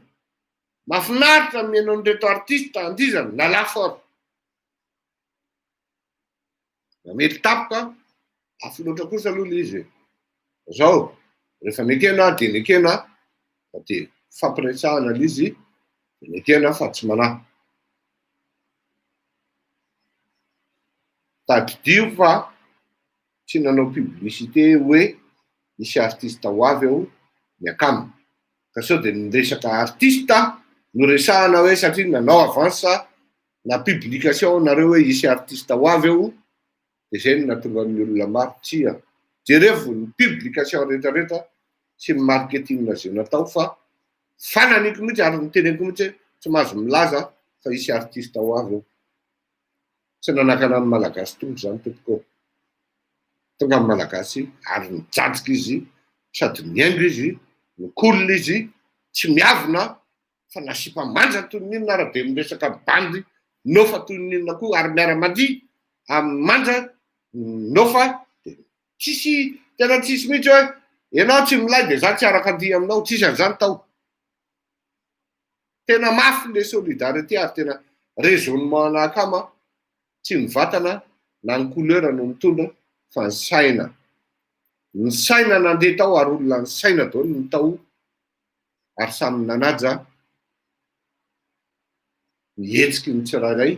S1: mahafinaritra ny maheno an'ireto artiste andizana na lafo ary. Na mety tapoka lafo loatra kosa aloha le izy. Zao rehefa nekena de nekena fa de fampiresahana le izy de nekena fa tsy manahy. Tadidio fa tsy nanao publicité hoe misy artiste ho avy aho miakamy. Ka sao de niresaka artiste no resahana hoe satria nanao avance na publication nareo hoe isy artiste ho avy aho de zay no nahatonga ny olona maro tsia. Jereo ny publication rehetrarehetra sy ny marketing zay natao fa fananiko mihitsy ary niteneniko mihitsy tsy mahazo milaza fa isy artiste ho avy aho. Tsy nanakana ny malagasy tompo zany tompoko. Tonga amin'ny malagasy ary nijatsika izy, sady miaingo izy, nikolona izy, tsy miavona fa nasipa manja toy ny inona raha de miresaka bandy nofa toy ny inona koa ary miara-mandihy amin'ny manja nofa de tsisy tena tsisy mihitsy hoe ianao tsy milay de za tsy araka-andihy aminao, tsisy an'izany tao. Tena mafy le solidarité ary tena raisonnement anakama tsy ny vatana na ny couleur no mitondra fa ny saina. Ny saina nandeha tao ary olona ny saina daholo ny tao ary samy nanaja ny hetsiky ny tsirairay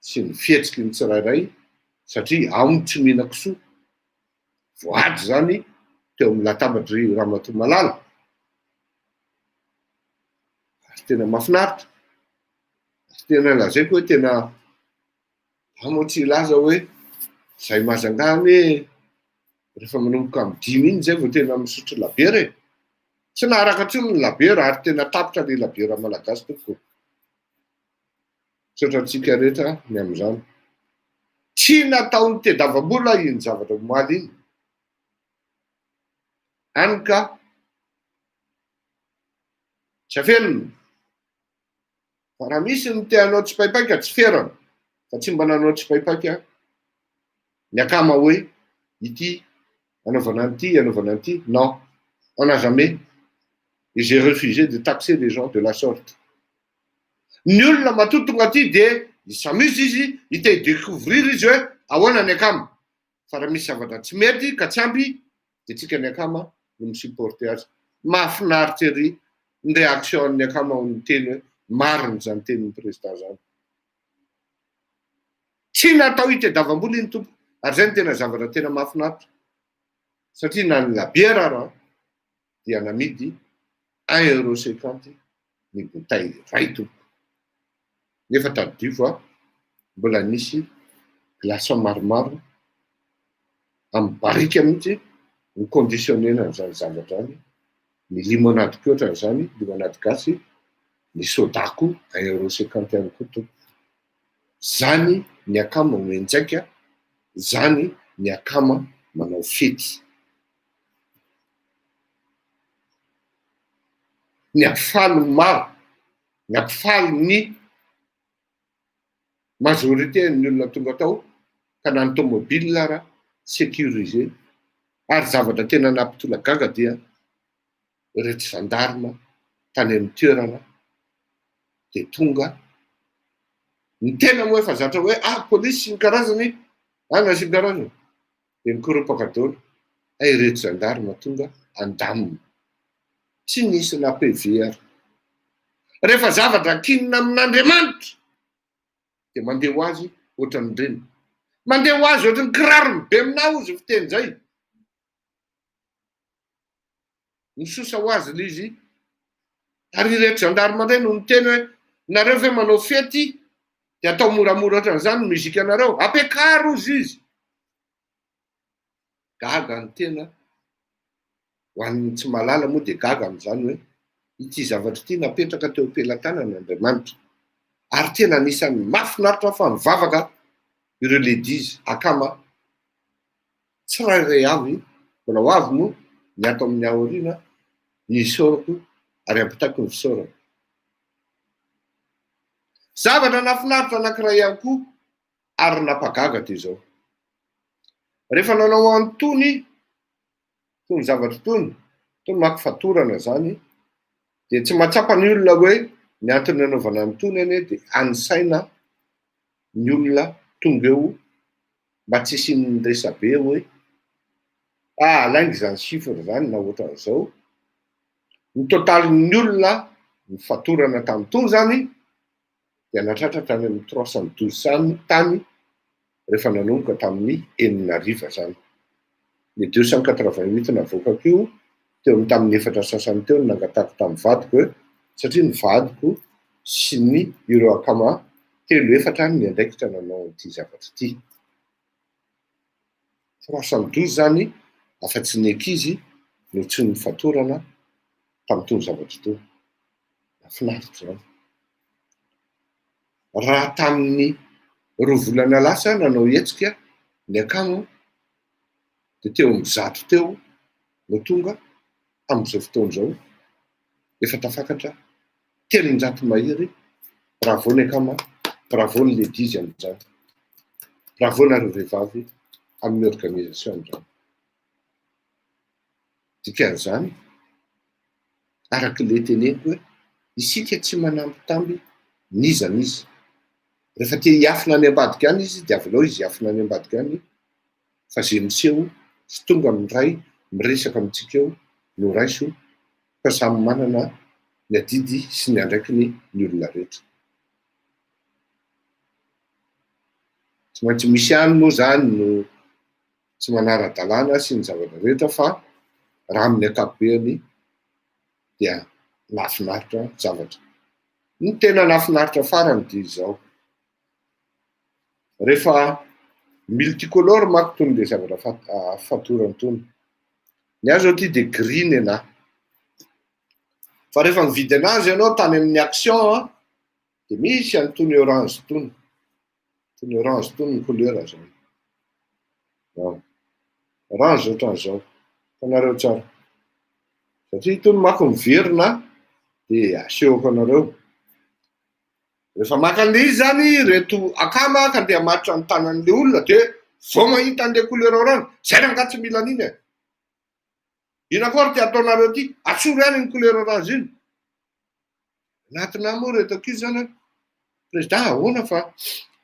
S1: sy ny fihetsiky ny tsirairay satria ao ny tsy mihina kisoa. Voady zany teo amin'ny latabatry Ramatoamalala. Ary tena mahafinaritra. Ary tena lazaiko hoe tena amotsy ilaza hoe zay Majangany rehefa manomboka amin'ny 10 iny zay vao tena misotro labiera e. Tsy naharaka intsony ny labiera ary tena tapitra le labiera malagasy tompoko. Sotratsika rehetra ny amin'izany. Tsy nataony tediavam-bola iny zavatra omaly iny. Hany ka tsy afelona. Fa raha misy ny te hanao tsipaipaika tsy ferana. Fa tsy mba nanao tsipaipaika miakama hoe ity anaovana an'ity, anaovana an'ity. Non, on n'a jamais. Et j'ai refusé de taxer les gens de la sorte. Ny olona matoa tonga aty de isamusy izy, ite découvrir izy hoe ahoana ny akama. Fa raha misy zavatra tsy mety ka tsy ampy de tsika ny akama no misupporter azy. Mahafinaritra ery ny réaction ny akama ho ny teny hoe marina zany tenin'ny président zany. Tsy natao hitadiavam-bola iny tompo. Ary zay ny tena zavatra tena mahafinaritra. Satria na ny labiera raha dia namidy 1,50 € ny bouteille ray tompo. Nefa tadidio fa mbola nisy glaçon maromaro amin'ny barika mihitsy ny conditionnena zany zavatra any. Ny limonade koa ohatran'izany, limonade gasy, ny soda koa 1,50 € ihany koa tompo. Zany ny akama mianjaika, zany ny akama manao fety. Ny ampifaly maro, ny ampifaly ny majorité ny olona tonga tao ka na ny tomobile ara sécurisé. Ary zavatra tena nampitolagaga dia rehetra gendarme tany amin'ny toerana de tonga ny tena moa efa zatra hoe polisy sy ny karazany ana sy ny karazany de mikoropaka daholo rehetra gendarme tonga andamina tsy nisy na PV ary rehefa zavatra kinina amin'Andriamanitra de mandeha ho azy ohatran'ny reny mandeha ho azy ohatran'ny kirarony be aminao izy fiteny zay misosa ho azy l'izy ary rehetra gendarme reny no miteny hoe nareo ve manao fety de atao moramora ohatran'izany ny muzika anareo apekaro izy gaga ny tena ho an'ny tsy malala moa de gaga amin'izany hoe ity zavatra ity napetraka teo am-pelantanan'Andriamanitra ary tena anisan'ny mahafinaritra fa mivavaka ireo l'église akama tsirairay avy mbola ho avy moa ny ato amin'ny aoriana ny sorako ary ampitako ny fisaorako zavatra nafinaritra anankiray ihany koa ary napagaga ty zao rehefa nanao antony tony zavatra tony makifatorana zany de tsy mahatsapa ny olona hoe ny antony anaovana antony ane de ansaina ny olona tonga eo mba tsy isin'ny resabe hoe alaingy zany chiffre zany na ohatran'izao ny totalin'ny olona ny fatorana tamin'tony zany de natratratra any amin'ny 312 tany rehefa nanomboka tamin'ny 9 zany ny 288 navoaka keo teo amin'ny tamin'ny 460 teo ny nangatako tamin'ny vadiko hoe satria ny vadiko sy ny ireo akama telo efatra ny andraikitra nanao ity zavatra ity 312 zany afa-tsy ny ankizy no tsy ny fatorana tamin'itony zavatra teo mahafinaritra zany raha tamin'ny 2 volana lasa nanao hetsika ny akamo de teo amin'ny 100 teo no tonga amin'izao fotoana zao efa tafakatra 300 mahery bravo ny akama bravo ny l'église amin'izany bravo nareo vehivavy amin'ny organisation amin'izany dikan'izany araky le teneniko hoe isika tsy manampy tamby niza rehefa te hiafina any ambadika any izy de avinao izy hiafina any ambadika any fa ze miseho sy tonga amiray miresaka amitsika eo no raiso fa samy manana ny adidy sy ny andraikiny ny olona rehetra tsy maintsy misy any moa zany no tsy manara-dalàna sy ny zavatra rehetra fa raha amin'ny akapobeany dia nafinaritra zavatra ny tena nafinaritra farany ty zao rehefa multicolore mako tony le zavatra fatorany tony ny azo ty de green ana fa rehefa mividy anazy ianao tany amin'ny action de misy any tony orange tony orange tony ny couleur zany orange ohatran'izao fanareo tsara satria tony mako miverina de asehoko anareo rehefa makan'le izy zany reto akama ka andeha amatitra ny tanan'le olona de vao mahita an'le couleur orange zay rangatsy mila an'iny ina kory ty ataonareo ty atsoro ihany ny couleur orange iny anatina moa reto akizy zany président ahoana fa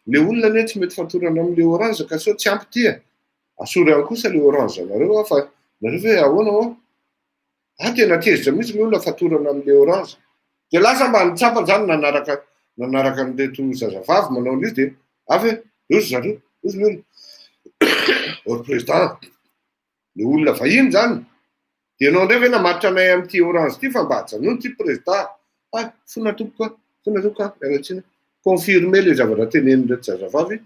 S1: le olona ne tsy mety fatorana am'le orange ka so tsy ampy ty asoro ihany kosa le orange nareo fa nareo hoe ahoana tena tezitra mihitsy le olona fatorana am'le orange de lasa mba nitsapa zany nanaraka an'reto zazavavy manao an'izy de avy ozy zareo ozy le olona or président le olona vahiny zany de anao ndray ve namatitra anay am'ty orange ty fa mba hajanony ty président fona topoka mialatsina confirme le zavatra teneny reto zazavavy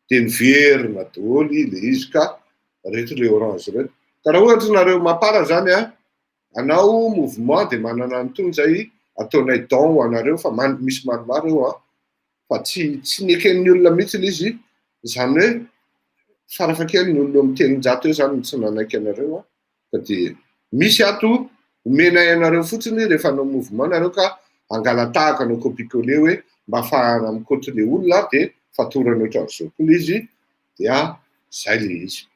S1: de niverina daholo le izy ka reto le orange reto ka raha ohatra nareo mapara zany anao mouvement de manana anytony zay ataonay don anareo fa misy maromaro eo fa tsy neken'ny olona mihitsy le izy zany hoe farafakely ny olona amin'ny telonjato eo zany tsy nanaiky anareo ka de misy ato omenay anareo fotsiny rehefa anao mouvement nareo ka angalatahaka anao copie-coller hoe mba afahana mikoty le olona de fatorany ohatran'izao koa le izy dia zay le izy.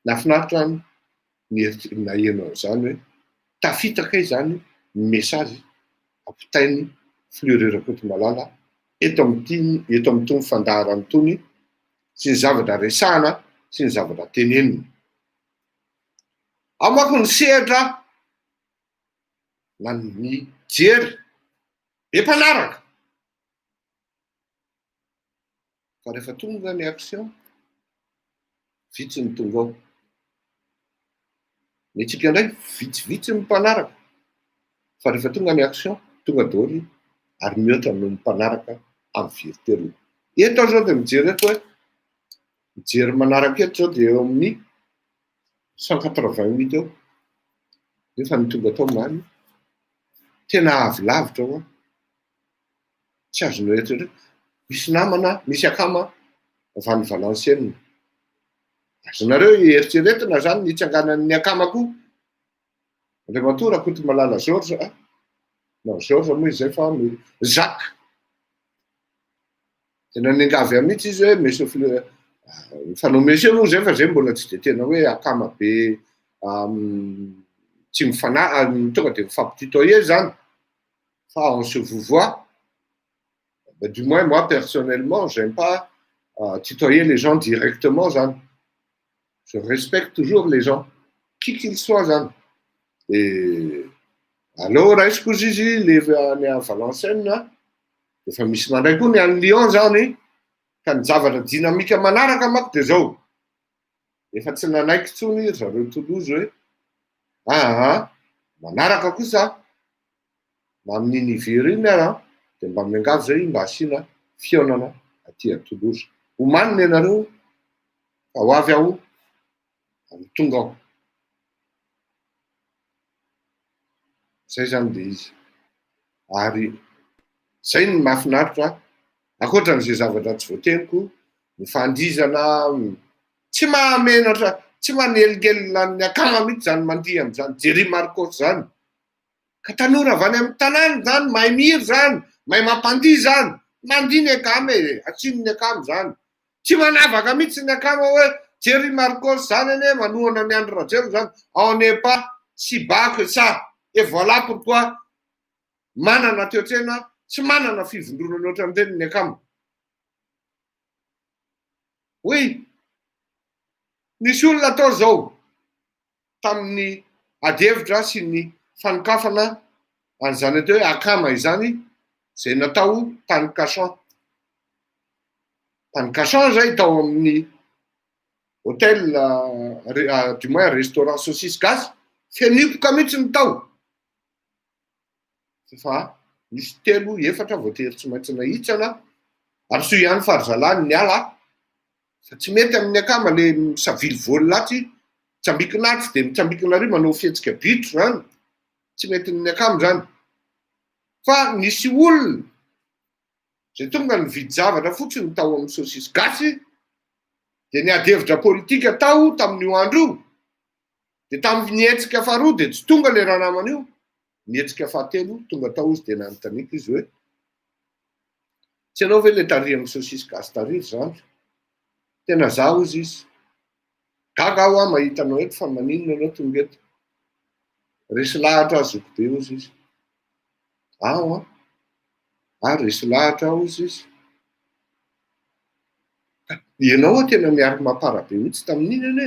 S1: Nafinaritra na ianao zany hoe tafitaka izany ny mesazy ampitainy Fleury Rakotomalala eto amin'itony fandaharany tony sy ny zavatra resahana sy ny zavatra teneniny. Ao manko ny sehatra na ny jery be mpanaraka. Fa rehefa tonga ny action, vitsy ny tonga ao. Ny tsika indray vitsivitsy ny mpanaraka. Fa rehefa tonga ny action, tonga daholo ary mihoatra no mpanaraka amin'ny veritelo. Eto zao dia mijery eto hoe mijery manaraka eto zao dia eo amin'ny 188 eo. Nefa ny tonga tao mamy tena avy lavitra ao. Tsy azonao eto. Misy namana, misy akama avy any Valenciennes. Azonareo eritreretina zany nitsanganan'ny akamako. Andriamatoa Rakotomalala George, non George moa izy zay fa Jacques. Tena nengavy mihitsy izy hoe monsieur fanao monsieur moa zay fa zay mbola tsy de tena hoe akama be tsy tonga de mifampitutoyer zany. Fa on se vous voit. Du moins, moi, personnellement, j'aime pas tutoyer les gens directement, Jeanne. Je respecte toujours les gens, qui qu'ils soient, Jeanne. Et alors, est-ce que j'ai les à Valenciennes, les familles Mandagoun et en Lyon, Jeanne, quand ça va la dynamique à Manara, comme des autres. Et fait, c'est la Nike Tsuni, ça veut tout douze. Manara, comme ça. Mamnini Virina, dia mba miangavy zay mba asiana fionana aty Tolosa. Omaniny ianareo fa ho avy aho amin'ny tonga ao. Zay zany dia izy. Ary zay ny mahafinaritra ankoatran'izay zavatra tsy voateniko, ny fandizana tsy mahamenatra, tsy manelingelina ny akama mihitsy zany mandihy amin'izany Jerry Marcos zany. Ka tanora avy any amin'ny tanàna zany, mahay mihiry zany, mahay mampandihy zany, mandihy ny akama atsino ny akama zany. Tsy manavaka mihitsy ny akama hoe Jerry Marcos zany ane manohana ny Andry Rajoelina zany, on n'est pas si bas que ça. Et voilà pourquoi manana toetrena tsy manana fivondronana ohatran'ireny ny akama. Oui, nisy olona atao zao tamin'ny adihevitra sy ny fanokafana an'izany atao hoe akama izany zay natao tany Cachan. Tany Cachan zay tao amin'ny hôtel du moins restaurant saucisse gasy feniopoka mihitsy ny tao. Fa misy 3-4 voatery tsy maintsy nahitsana ary so ihany farizalany ny ala fa tsy mety amin'ny akama le misavily voly latsy tsambikinatsy dia mitsambikina ary manao fihetsika bitro zany. Tsy mety ny akama zany. Fa nisy olona zay tonga nividy zavatra fotsiny tao amin'ny saucisse gasy dia ny adihevitra politika tao tamin'io andro io. Dia tamin'ny hetsika faharoa dia tsy tonga le raha namana io. Ny hetsika fahatelo tonga tao izy dia nanontaniako izy hoe tsy ianao ve le tary amin'ny saucisse gasy tary zany? Tena zaho izy. Gaga aho mahita anao eto fa maninona anao tonga eto? Resy lahatra azoko be ozy izy. Resy lahatra aho izy. Ianao tena miaraka mamparabe mihitsy tamin'iny ane.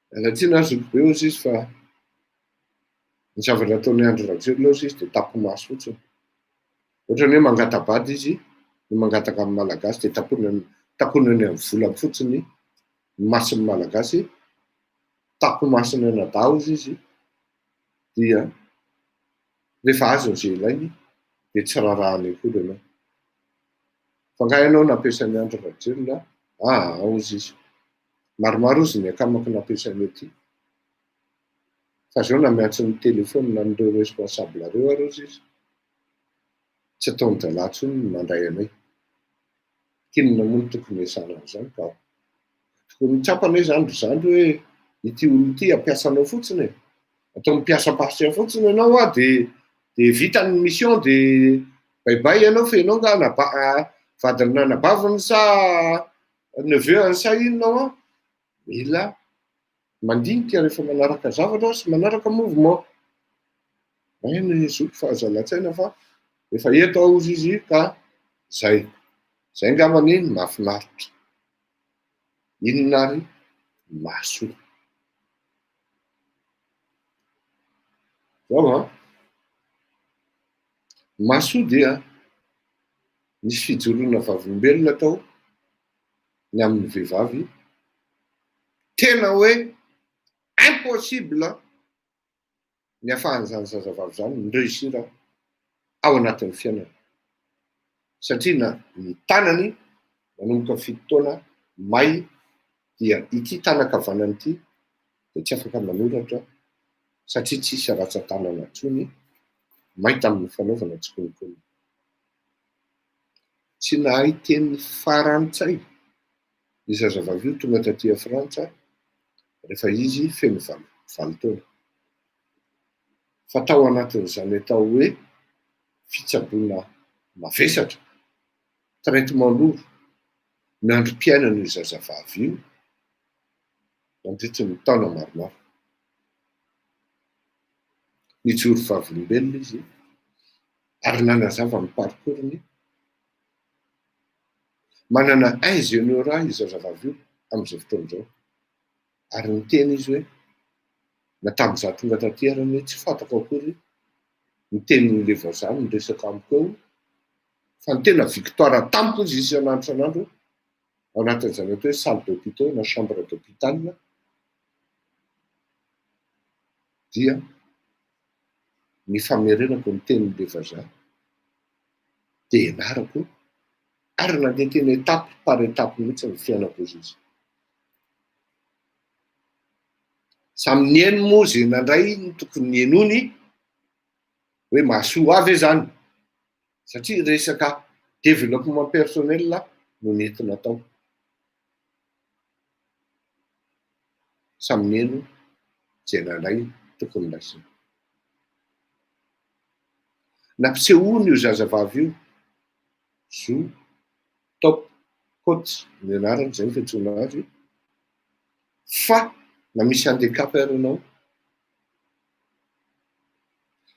S1: Alatsiana azoko be ozy izy fa ny zavatra ataony Andry Rajoelina izy dia tapomaso fotsiny. Ohatrany hoe mangatabady izy, ny mangataka amin'ny malagasy dia taponany amin'ny volany fotsiny ny mason'ny malagasy, tapomasony anadao izy dia rehefa azo izay ilainy dia tsy rarahany akory ianao. Fa nga ianao nampiasain'ny Andry Rajoelina, ozy izy. Maromaro izy ny akamako nampiasainy ety. Fa zao namiatso ny telefônina n'ireo responsable reo ary izy. Tsy ataony dalatsy ny mandray anay. Kinona moa no tokony hiasana an'izany ka tokony tsapana zandro hoe ity olona ity ampiasanao fotsiny e. Atao mipiasa patient fotsiny ianao dia vita ny mission dia baibay ianao fa ianao nga vadiny nanabaviny sa neveu-any sa inonao a, mila mandinika rehefa manaraka zavatra sy manaraka mouvement. Ny zoky fahazalatsaina fa efa eto ao izy ka zay angambany iny mahafinaritra. Inona ary? Mahasoa. Zao a, mahasoa dia misy fijoroana vavolombelona tao ny amin'ny vehivavy, tena hoe impossible ny ahafahan'izany zazavavy zany ny réussir ao anatin'ny fiainana. Satria na ny tanany manomboka fito taona may dia ity tanakavanany ity dia tsy afaka manoratra satria tsisy ratsan-tanana intsony may tamin'ny fanaovana tsikonokony. Tsy nahay teny farantsay ny zazavavy io tonga taty Frantsa rehefa izy feno valo taona. Fa tao anatin'izany atao hoe fitsaboana mavesatra, traitement lourd, nandrom-piainana io zazavavy io mandritra ny taona maromaro. Nijoro vavolombelona izy ary nanazava ny parcours-ny. Manana ingénieur io zazavavy io amin'izao fotoan'izao. Ary niteny izy hoe na tamin'izaho tonga taty arany hoe tsy fantako akory ny tenin'le vazaha ny resaka amiko eo, fa ny tena victoire tamiko izy isan'andro isan'andro ao anatin'izany hoe salle d'hôpital na chambre d'hôpital dia ny famerenako ny tenin'le vazaha dia ianarako ary nandeha teny étape par étape mihitsy ny fiainako izy. Samy niaino moa zay nandray ny tokony niainony hoe mahasoa avy zany satria resaka développement personnel no nentina tao. Samy niaino zay nandray tokony lasina. Nampisehoany io zazavavy io zo top coach ny anarany zay ny fiantsoana azy, fa na misy handicap ianao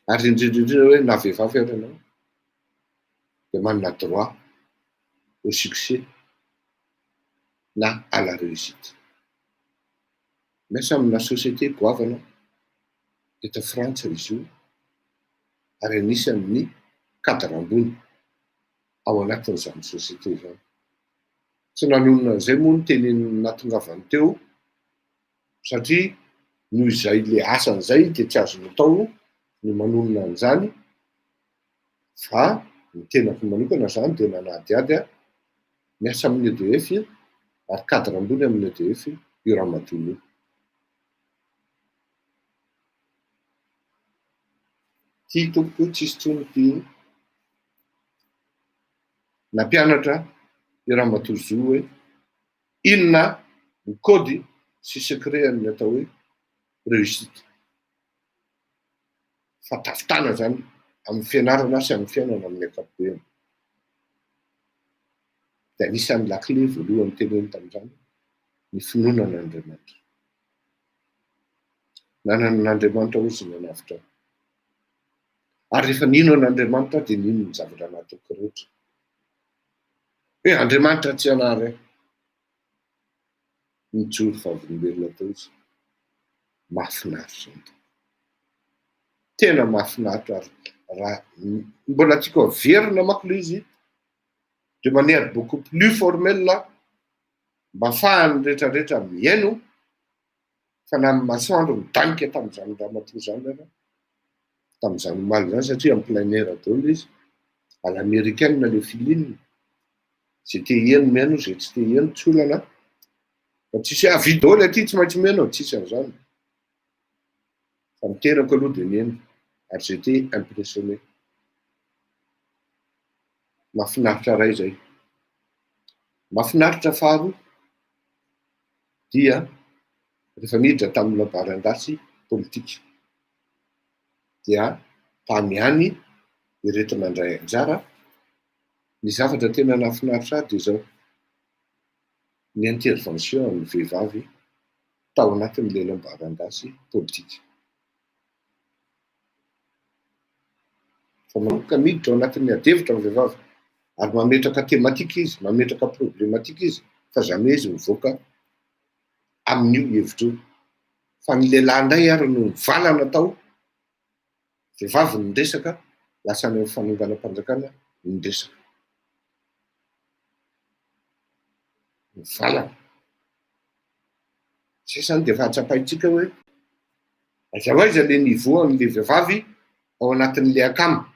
S1: ary indrindrindrindra hoe na vehivavy ianao dia manana droit au succès na à la réussite. Miasa amina société goavana eto Frantsa izy io ary anisan'ny cadre ambony ao anatin'izany société izany. Tsy nanonona an'izay moa ny teneniny natongavany teo satria noho izay le asan'izay dia tsy azony atao ny manonona an'izany, fa ny tenako manokana zany dia nanadiady miasa amin'ny EDF ary cadre ambony amin'ny EDF io ramatoa io. Tia tompoko tsisy tsony tia nampianatra io ramatoa zo hoe inona ny kody sy secret ny atao hoe réussite. Fa tafitana zany amin'ny fianarana sy amin'ny fiainana amin'ny ankapobeny. Dia anisan'ny lakile voalohany teneny tamin'izany ny finoanan'Andriamanitra. Nanan'Andriamanitra ozy ny anavitra. Ary rehefa nino an'Andriamanitra dia nino ny zavatra natoko rehetra. Hoe Andriamanitra tsy anary nijoro vavolombelona tao izy. Mahafinaritra ny tao. Tena mahafinaritra ary raha mbola tiako averina manko le izy de manière beaucoup plus formelle mba ahafahany rehetrarehetra miaino fa na amin'ny masoandro midanika tamin'izany ramatoa zany ara tamin'izany omaly zany satria amin'ny plein air daholo izy à l'américaine le feeling zay te hiaino miaino zay tsy te hiaino tsy olana fa tsisy avidy daholo aty tsy maintsy miaino tsisy an'izany fa miterako aloha dia miaino ary zay te impressionné. Mahafinaritra ray zay. Mahafinaritra faharoa dia rehefa miditra tamin'ny labaran-dasy politika dia tany ihany ireto nandray anjara Ny zavatra tena nahafinaritra ahy dia zao. Ny intervention ny vehivavy tao anatin'ny lelam-barangasy politika. Fa manomboka miditra ao anatin'ny adevitra ny vehivavy ary mametraka tematika izy, mametraka problematika izy, fa jamais izy mivoaka amin'io hevitra io. Fa ny lehilahy indray ary no mivalana tao, vehivavy ny resaka, lasa any amin'ny fanonganam-panjakana ny resaka. Mivalana. Zay zany dia efa hatsapaitsika hoe aiza ho aiza le niveau an'le vehivavy ao anatin'le akamo.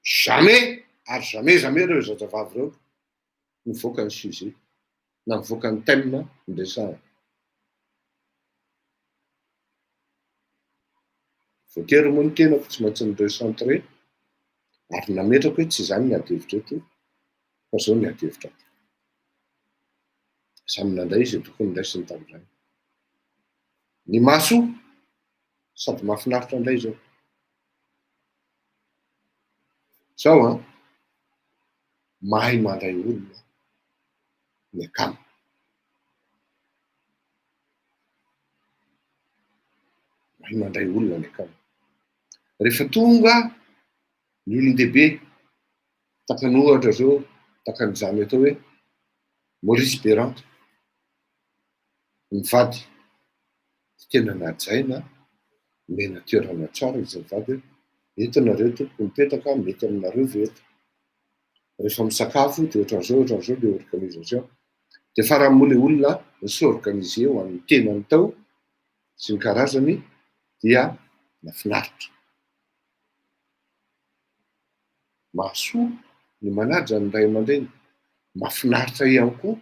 S1: Jamais ary jamais reo zazavavy reo mivoaka ny sujet na mivoaka ny thème nresahana. Voatery moa ny tenako tsy maintsy ny recentré ary nametraka hoe tsy izany ny adevitra eto fa zao ny adevitra. Samy nandray izay tokony ndraisiny tamin'izany. Ny maso sady mahafinaritra indray zao. Zao mahay mandray olona ny akamo. Mahay mandray olona ny akamo. Rehefa tonga ny olon-dehibe takany ohatra zao, takan'izany atao hoe Maurice Berant mivady tena najaina mena toerana tsara izy mivady hoe eto nareo tompoko mipetraka mety aminareo veto. Rehefa misakafo dia ohatran'izao le organisation dia farany moa le olona misorganize ho amin'ny tenany tao sy ny karazany dia mahafinaritra. Mahasoa ny manaja ny ray aman-dreny. Mahafinaritra ihany koa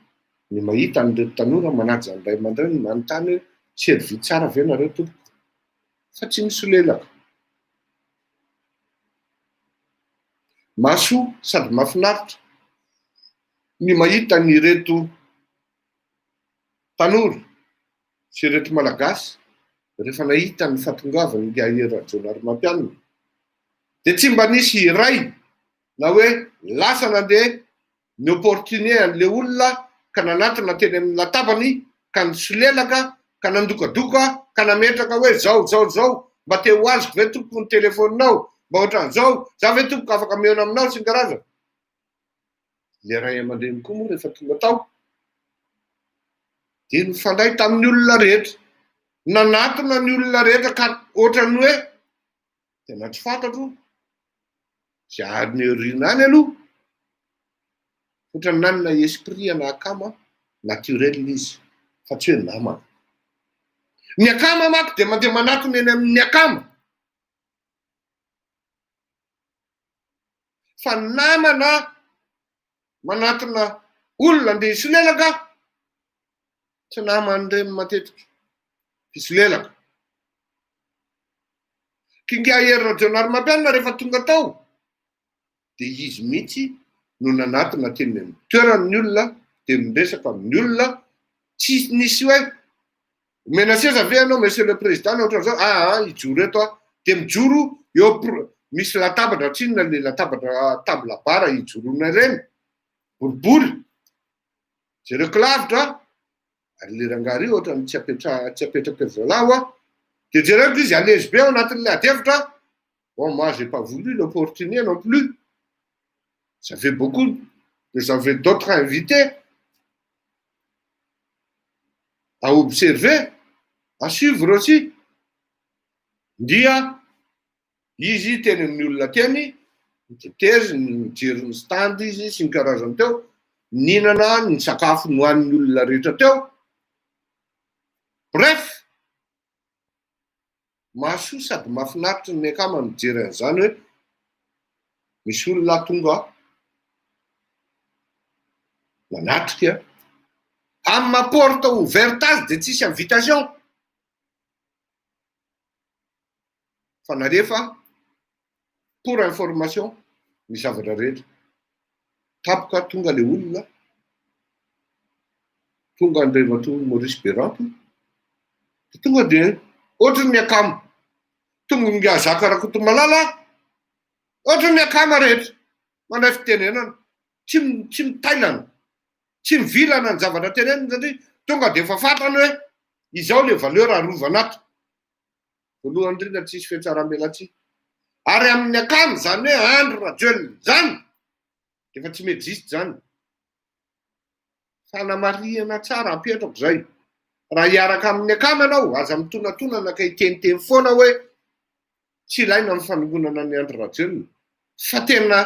S1: ny mahita an'ireo tanora manaja ny ray aman-dreny manontany hoe tsy hery tsara ve nareo tompoko fa tsy misy lelaka. Mahasoa sady mahafinaritra ny mahita ny reto tanora sy reto malagasy rehefa nahita ny fatongavany ny Aera Rajaonarimampianina dia tsy mba nisy iray na hoe lasa nandeha ny opportuné an'le olona ka nanatona teny amin'ny latabany ka nisolelaka ka nandokadoka ka nametraka hoe zao mba te ho azoko ve tompoko ny telefoninao mba ohatran'izao za ve tompoko afaka mihona aminao sy ny karazana. Le ray aman-dreny koa moa rehefa tonga tao dia nifandray tamin'ny olona rehetra, nanatona ny olona rehetra ka ohatran'ny hoe tena tsy fantatro zay any orina any aloha. Ohatran'ny nanana esprit ana akama naturel izy fa tsy hoe namana. Ny akama manko dia mandeha manatona eny amin'ny akama. Fa namana manatona olona andeha hisolelaka tsy naman'ireny matetika fisolelaka. Kinga Aera Rajaonarimampianina rehefa tonga tao dia izy mihitsy no nanatona teny amin'ny toeran'ny olona dia miresaka amin'ny olona tsy nisy hoe mena seza ve ianao monsieur le président ohatran'izao ijoro eto dia mijoro eo misy latabatra tsinona le latabatra table bara ijorona ireny boribory jereo lavitra ary le rangahy io ohatrany tsy apetraka zalahy dia jereko izy à l'aise be ao anatin'le adevitra. Bon, moi j'ai pas voulu l'opportuner non plus. J'avais beaucoup, j'avais d'autres invités à observer, à suivre aussi. Dia izy teny amin'ny olona teny miteteza mijery ny stand izy sy ny karazany teo, ninana ny sakafo nohan'ny olona rehetra teo. Bref, mahasoa sady mahafinaritra ny akama mijery an'izany hoe misy olona tonga manatrika amin'ny maporte ouverte azy dia tsisy invitation fa narefa pour information ny zavatra rehetra tapoka tonga le olona tonga andrematoa Maurice Berant tonga dia ohatrany akama tonga ngazaka Rakotomalala ohatrany akama rehetra mandray fitenenana, tsy mitailana, tsy mivilana ny zavatra tenenina satria tonga de efa fantany hoe izao le valeur arovanato. Voalohany indrindra tsisy fiatsaram-belatsy. Ary amin'ny akamy zany hoe Andry Rajoelina zany efa tsy miexiste zany. Fanamariana tsara apetrako zay. Raha hiaraka amin'ny akamy ianao, aza mitonantonana ka hiteniteny foana hoe tsy ilaina amin'ny fanongonana ny Andry Rajoelina. Fa tena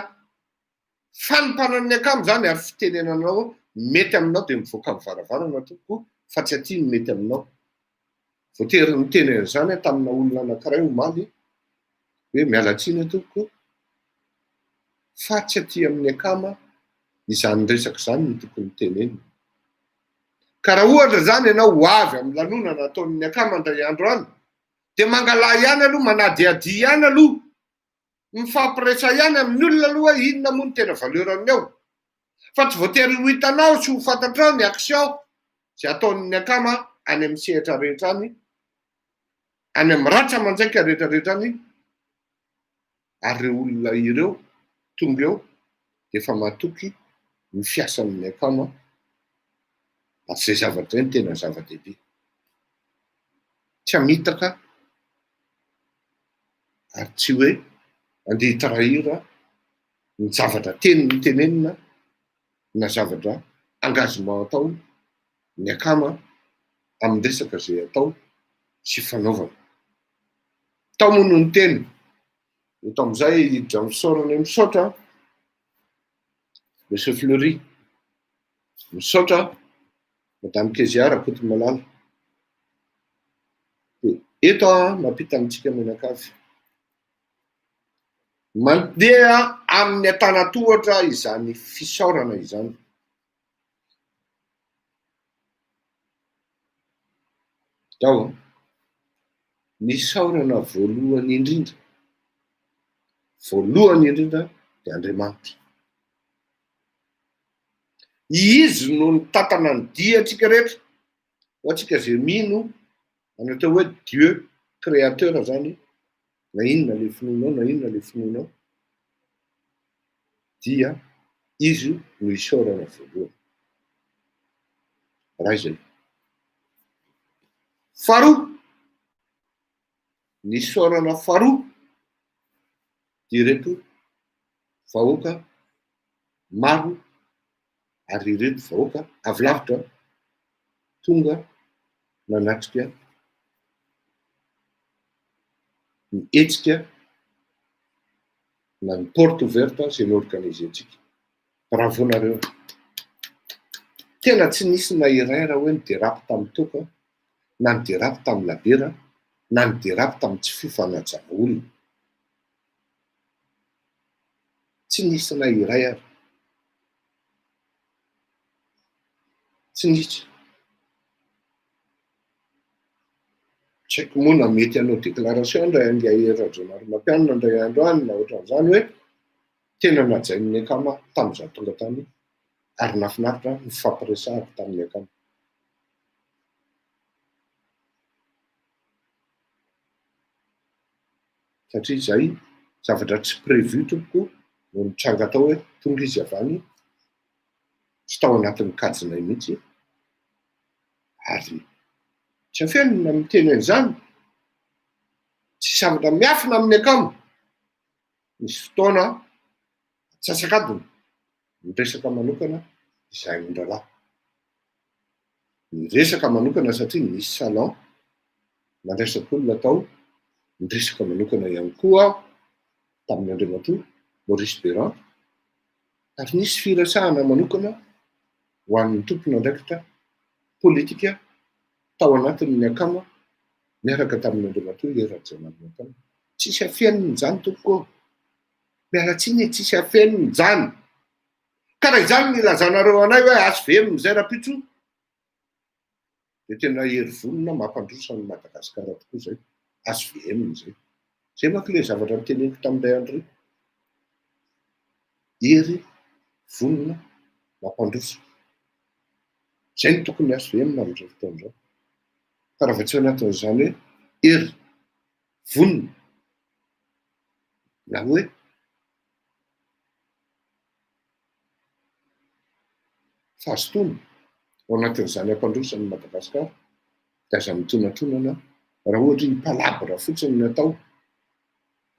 S1: fanimpanan'ny akamy zany ary fitenenanao mety aminao de mivoaka amin'ny varavarana tokoa fa tsy aty ny mety aminao. Voatery nitenena zany tamina olona anankiray omaly hoe mialatsiny tokoa fa tsy aty amin'ny akama izany resaka zany ny tokony tenenina. Ka raha ohatra zany ianao ho avy amin'ny lanonana ataon'ny akama indray andro any de mangalahy ihany aloha, manadiady ihany aloha, mifampiresa ihany amin'ny olona aloha hoe inona moa ny tena valeur ao. Fa tsy voatery ho hitanao sy ho fantatrao ny action zay ataon'ny akama any amin'ny sehatra rehetra any, any amin'ny ratra manjaika rehetrarehetra any. Ary ireo olona ireo tonga eo de efa matoky ny fiasan'ny akama ary zay zavatra ny tena zava-dehibe. Tsy hamitaka ary tsy hoe andeha hitrahira ny zavatra teny tenenina na zavatra engagement atao ny akama amin'ny resaka zay atao sy fanaovana. Tao moa no ny teny. Eto amin'izay hiditra misaorana misaotra Monsieur Fleury, misaotra Madame Kezia Rakotomalala. Eto mampita amintsika menakavy. Mandeha amin'ny antanatohatra izany fisaorana izany. Tao nisaorana voalohany indrindra de Andriamanitra. Izy no nitatana ny dia antsika rehetra, ho antsika zay mino anatao hoe Dieu créateur zany, na inona le finoanao, dia izy no isaorana voalohany. Raha izay. Faharoa, nisaorana faharoa dia ireto vahoaka maro ary ireto vahoaka avy lavitra tonga nanatrika ny hetsika na ny porte ouverte zay norganizentsika. Bravo nareo. Tena tsy nisy na iray raha hoe niderapy tamin'ny toka, na niderapy tamin'ny labera, na niderapy tamin'ny tsy fifanajana olona. Tsy nisy na iray ary. Tsy nisy. Tsy haiko moa na mety hanao déclaration indray andeha herin-janary mampianina indray andro any na ohatran'izany hoe tena najain'ny akama tamin'izaho tonga tany ary nafinaritra ny fampiresahako tamin'ny akama. Satria izay zavatra tsy prévu tokoa no nitranga tao hoe tonga izy avy any, tsy tao anatin'ny kajinay mihitsy ary tsy afenina miteny an'izany. Tsy zavatra miafina amin'ny akama. Misy fotoana atsasakadiny miresaka manokana izahay mindralahy. Miresaka manokana satria misy salon mandresaka olona tao, miresaka manokana ihany koa tamin'ny Andriamatoa Maurice Béran, ary nisy firesahana manokana ho an'ny tompon'andraikitra politika tao anatin'ny akama miaraka tamin'ny Andriamatoa Rajaonarimampianina. Tsisy afenina izany tokoa. Mialatsiny tsisy afenina izany. Karaha izany ny ilazanareo anay hoe azo vemina izay rapitso. Dia tena hery vonona mampandrosa ny Madagasikara tokoa izay. Azo vemina izay. Zay manko ilay zavatra niteneniko tamin'ilay andro reo. Hery vonona mampandrosa. Zay ny tokony azo vemina amin'izao fotoan'izao. Fa raha vao tsy anatin'izany hoe hery vonona na hoe fahasotoana ao anatin'izany ampandrosany Madagasikara dia aza mitonatronana raha ohatra ny palabra fotsiny ny atao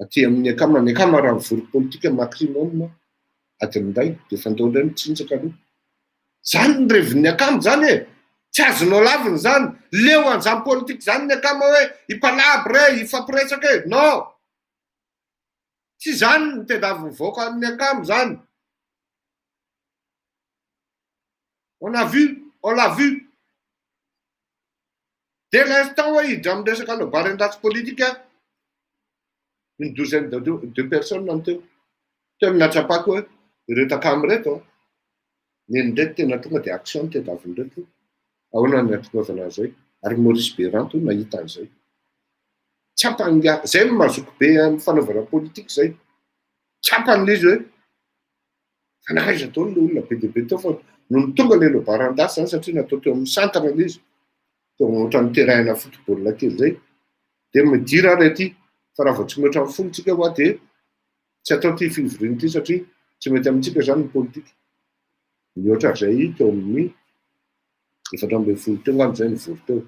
S1: aty amin'ny akamany akama raha mivory politika maximum adin'indray dia fandao indray mitsinjaka aloha zany ny revin'ny akamo zany e tsy azonao laviny zany leo an'izany politika zany ny akama hoe hipalabra hifampiresaka e non tsy zany ny tedaviny voaka amin'ny akamo zany. On l'a vu. Dès l'instant où il y a un barrage politique, une douzaine de personnes dans tout. Tu n'as pas quoi, il est à Cameroun, toi. Il y a une dette, il y a une action, tu es à vendre tout. On a une action, on a une Maurice Pirant, on a une action. Chapanga, c'est ma s'occuper, un fan de la politique, c'est. Chapan les jeux. On a réagi tout le PDP, tout le non tonga le baranda zany satria natao teo amin'ny centre izy teo ohatran'ny terrain football kely zay dia midira ary aty fa raha vao tsy mihoatra amin'ny folontsika hoa dia tsy atao ty fivoriana ity satria tsy mety amintsika zany ny politika mihoatra zay teo amin'ny 7 teo am'izay nivory teo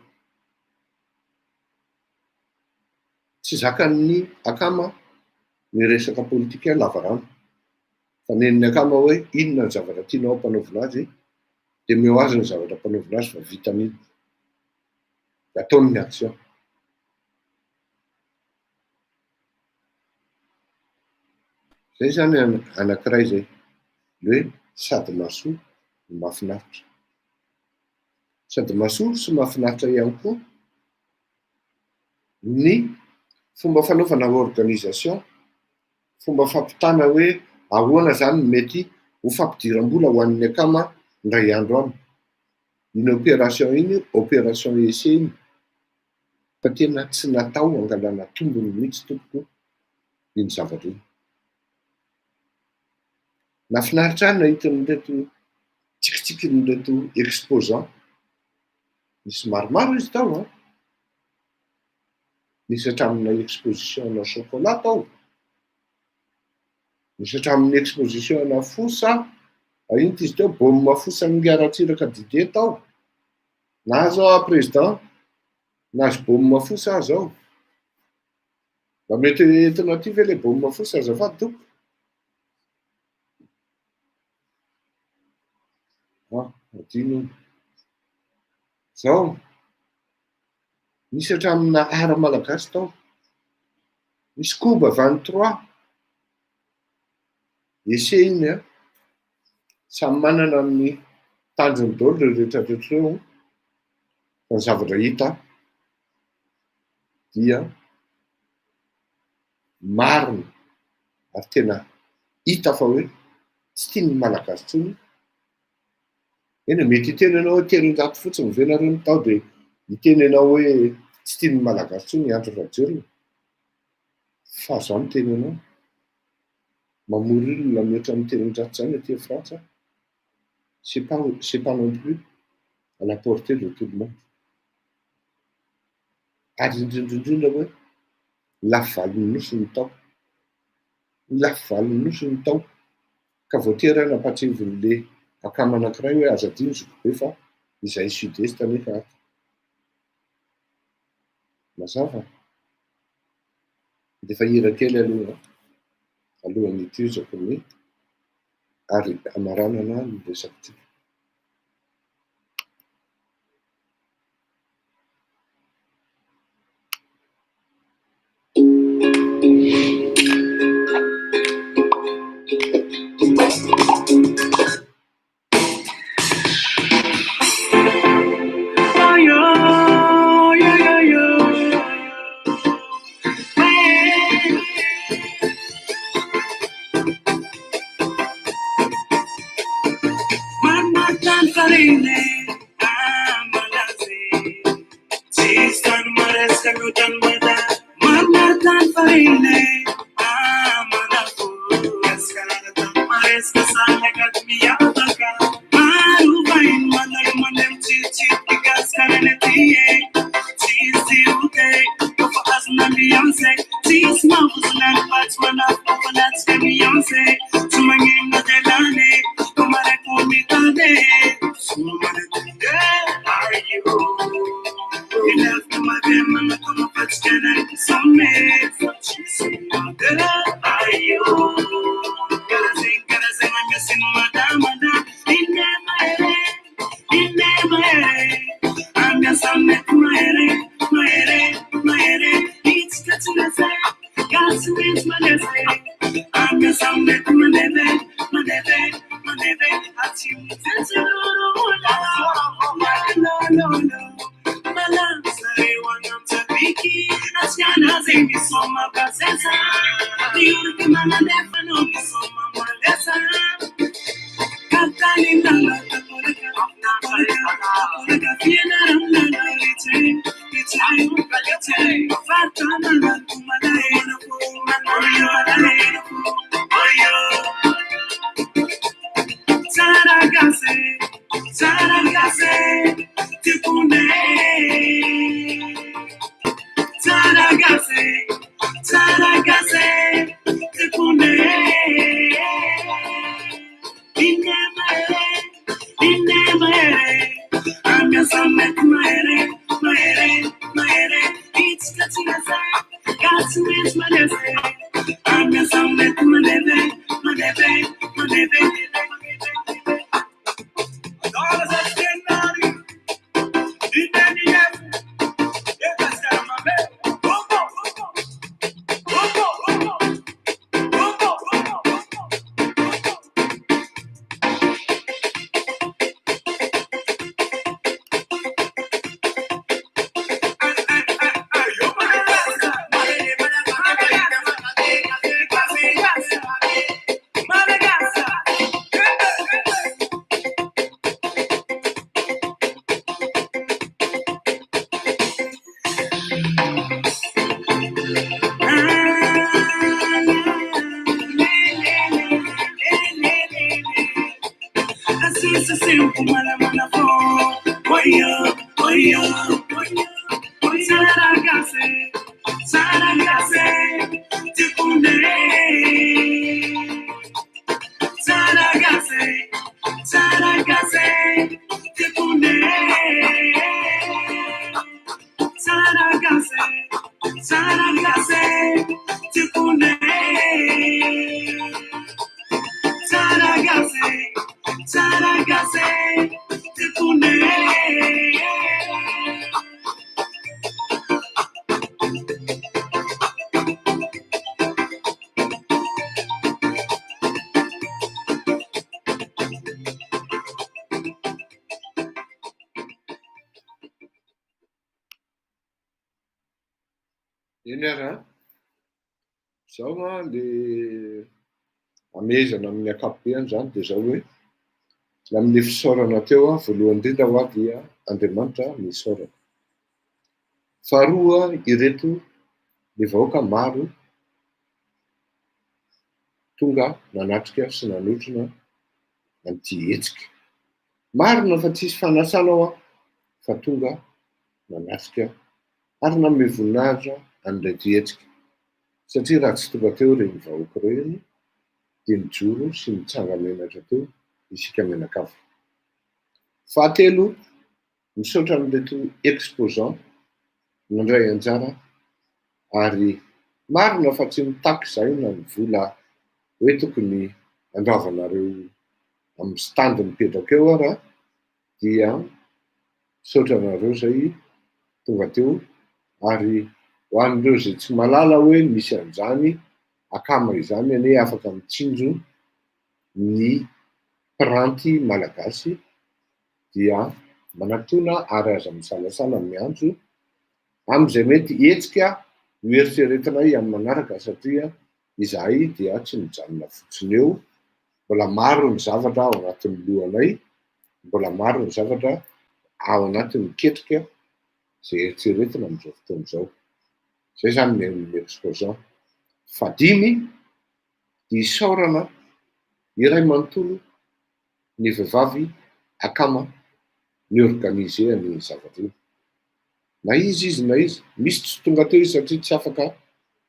S1: tsy zakan'ny akama ny resaka politika lavarano fa nen'ny akama hoe inona ny zavatra tianao ampanaovina azy dia meo azy ny zavatra ampanaovina azy fa vitamine ataony ny action. Zay zany anankiray zay hoe sady mahasoa no mahafinaritra sady mahasoa sy mahafinaritra ihany koa ny fomba fanaovana organisation fomba fampitana hoe ahoana zany mety ho fampidiram-bola ho an'ny akama ndray andro any iny opération essai iny fa tena tsy natao angalana tombony mihitsy tompoko iny zavatra iny. Nafinaritra any nahita nyreto tsikitsikin'reto exposant misy maromaro izy tao a nisy hatramina exposition na chocolat tao misy hatramin'ny exposition na fosa ino izy teo baume fosa ngaratsiraka dité tao na zao président nazy baume fosa zao mba mety entina aty ve le baume fosa azafady toko adino zao misy hatramina ara malagasy tao misy koba 23 essai iny a samy manana amin'ny tanjony daholo rehetra eo fa ny zavatra hita dia marina ary tena hita fa hoe tsy tiany malagasy tsony eny mety hitenenao telonjato fotsiny venareny tao dia hitenenao hoe tsy tiany malagasy tsony andro rajeriny fa zao ny tenenao mamory olona mihoatra amin'ny telonjato zany aty Frantsa c'est pas non plus à la portée de tout le monde ary indrindrindrindra hoe lafivalony nosy ny tao lafivalony nosy ny tao ka voatery nampatsivin'le akama anankiray hoe azadiny zokobe fa izay sud-est nefa aty mazava dia efa hira kely alohan'ny itizako ny ary amaranana ny resaka
S3: Where are you? You left my bed, man, I come up at you, and some men, where are you? Gotta say, I'm missing madam. In my I'm just a met my it's touching the side. God's wings, my desire. I'm just a met my at you. No. My love, say, one of the biggie. As Yana say, me so my processor. You can man and never know me so my lesson. Catalina, Saragase, Tipune, Saragase, Tipune, I'm just a met my it's touching us. God's wings, my desire. I'm just a met my all of us getting out of here. You guys got my bed.
S1: Inera, zao le amezana amin'ny ankapobeny zany dia zao hoe amin'le fisaorana teo voalohany indrindra ho dia Andriamanitra nisaorana. Faharoa ireto le vahoaka maro tonga nanatrika sy nanotrona an'ity hetsika. Marina fa tsisy fanasana ao fa tonga nanatrika ary nanome voninahitra an'ilay hetsika. Satria raha tsy tonga teo reny vahoaka reny dia nijoro sy nitsanga menatra teo isika menakavy. Fahatelo, misaotra amin'ireto exposant nandray anjara ary marina fa tsy mitaky izay na ny vola hoe tokony andravanareo amin'ny standy mipetraka eo ara dia misaotra anareo izay tonga teo ary ho an'ireo izay tsy malala hoe misy an'izany akama izany anie afaka mitsinjo ny piranty malagasy dia manatona ary aza misalasala miantso amin'izay mety hetsika no eritreretinay amin'ny manaraka satria izahay dia tsy mijanona fotsiny eo, mbola maro ny zavatra ao anatin'ny lohanay, mbola maro ny zavatra ao anatin'ny ketrika izay eritreretina amin'izao fotoana izao. Zay zany ny exposant. Fadimy, dia isaorana iray manontolo ny vehivavy akama ny organiser ny zavatra io. Na izy na izy, misy tsy tonga teo izy satria tsy afaka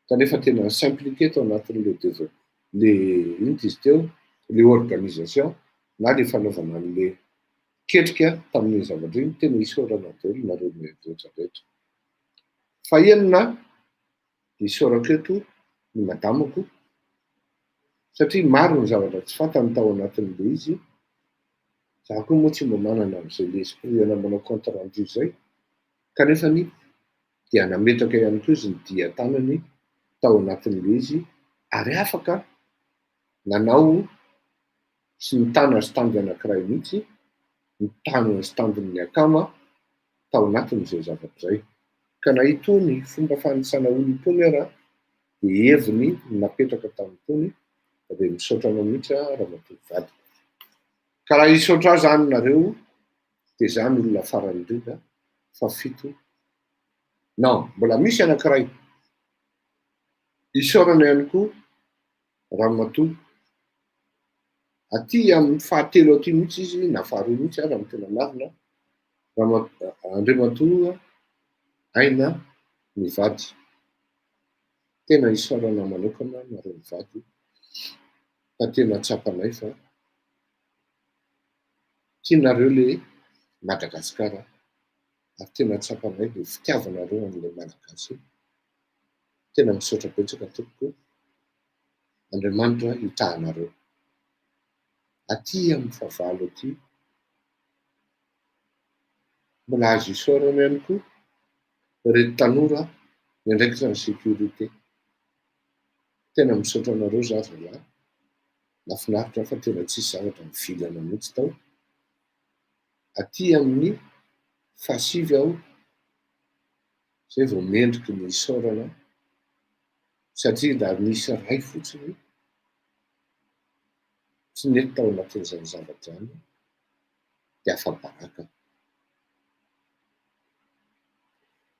S1: kanefa tena s'impliquer tao anatin'le inona izy teo, le organisation na le fanaovana an'le ketrika tamin'ny zavatra iny tena isaorana daholo nareo rehetra rehetra. Fa enina isaorako eto ny madamako satria maro ny zavatra tsy fantany tao anatin'le izy. Zaho koa moa tsy mba manana an'izay l'esprit ana manao compte rendu zay kanefany dia nametraka ihany koa izy ny dia tanany tao anatin'le izy ary afaka nanao sy nitana standy anankiray mihitsy, nitana standin'ny akama tao anatin'izay zavatra zay. Ka na itony fomba fanisana olo itony ara dia heviny napetraka tamin'itony dia misaotra anao mihitsy ramatoa vadiko. Ka raha hisaotra azy any nareo dia zany olona farany indrindra fa 7. Non, mbola misy anankiray isaorana ihany koa ramatoa. Aty amin'ny fahatelo aty mihitsy izy na faharoa mihitsy raha tena marina. Andriamatoa Aina Mivady. Tena isaorana manokana nareo mivady fa tena tsapanay fa tianareo le Madagasikara ary tena tsapanay le fitiavanareo an'ilay malagasy. Tena misaotra betsaka tompoko. Andriamanitra hitahanareo. Aty amin'ny fahavalo aty mbola azo isaorana ihany koa reto tanora miandraikitra ny sécurité. Tena misaotra anareo zaho zalahy. Mahafinaritra fa tena tsisy zavatra mivilana mihitsy tao. Aty amin'ny fahasivy aho zay vao mendriky ny isaorana satria raha nisy ray fotsiny tsy nety tao anatin'izany zavatra zany dia afa-baraka.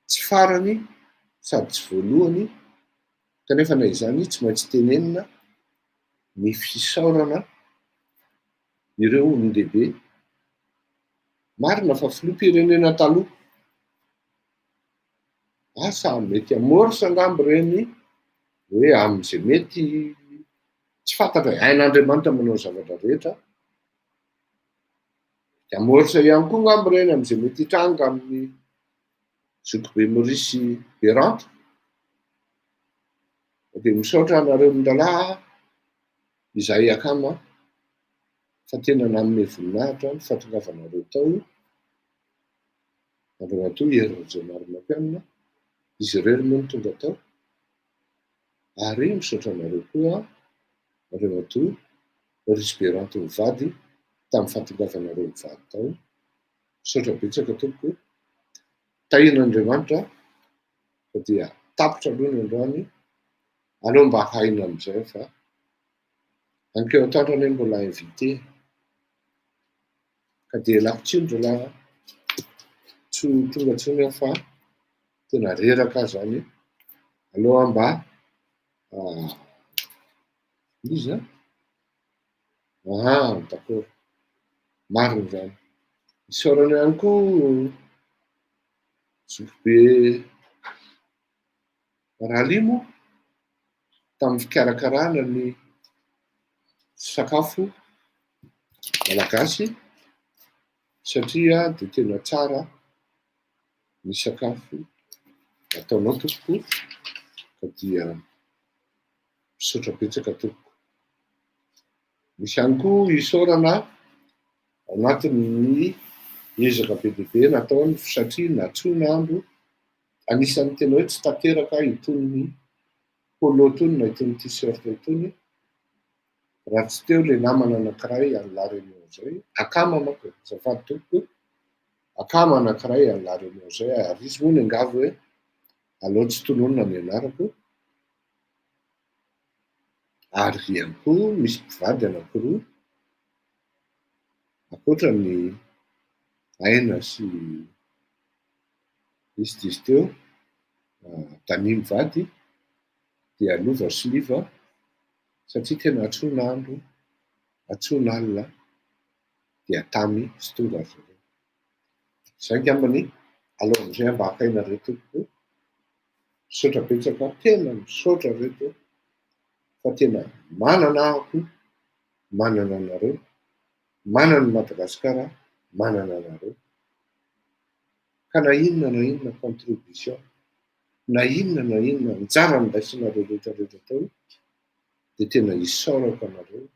S1: Tsy farany sady tsy voalohany kanefa na izany tsy maintsy tenenina ny fisaorana ireo olon-dehibe. Marina fa filoham-pirenena taloha asa mety amorsa angambo ireny hoe amin'izay mety tsy fantatra hain'Andriamanitra manao zavatra rehetra. Dia amorsa ihany koa angambo ireny amin'izay mety hitranga amin'ny zokibe Maurice Beranta. Dia misaotra anareo mindalahy izay akama fa tena nanome voninahitra ny fahatongavanareo tao. Andriamatoa Hery Rajaonarimampianina izy ireo moa no tonga tao. Ary misaotra anareo koa Andriamatoa Maurice Beranta mivady tamin'ny fahatongavanareo mivady tao. Misaotra betsaka tompoko. Tahin'Andriamanitra fa dia tapitra aloha ny androany. Aleo mba haina amin'izay fa ankeo an-tantrany mbola invité. Ka dia lakotsindro lahy tsy tonga intsony aho fa tena reraka zany. Aleo mba izy d'accord. Marina zany. Isaorana ihany koa zokibe Ralimo tamin'ny fikarakarana ny sakafo malagasy satria dia tena tsara ny sakafo ataonao tompoko. Ka dia misaotra betsaka tompoko. Misy ihany koa isaorana anatin'ny ezaka be dia be nataony satria natsoina andro anisan'ny tena hoe tsy tanteraka itony polo itony na itony t-shirt itony. Raha tsy teo ilay namana anankiray any La Réunion zay, akama manko azafady tompoko, akama anankiray any La Réunion zay ary izy moa ny angavy hoe aleo tsy tononona ny anarako. Ary ihany koa misy mpivady anankiroa ankoatra ny Aina sy izy teo Dany mivady dia Lova sy Liva satria tena atsoina andro, atsoina alina dia tamy sy tonga azy ireo. Izay angambany aleo amin'izay mba hakaina reto tompoko. Misaotra betsaka, tena misaotra reto fa tena manana ahako, manana anareo, manana Madagasikara manana anareo. Ka na inona contribution, na inona mitsara ny raisinareo rehetrarehetra tao, dia tena isaorako anareo.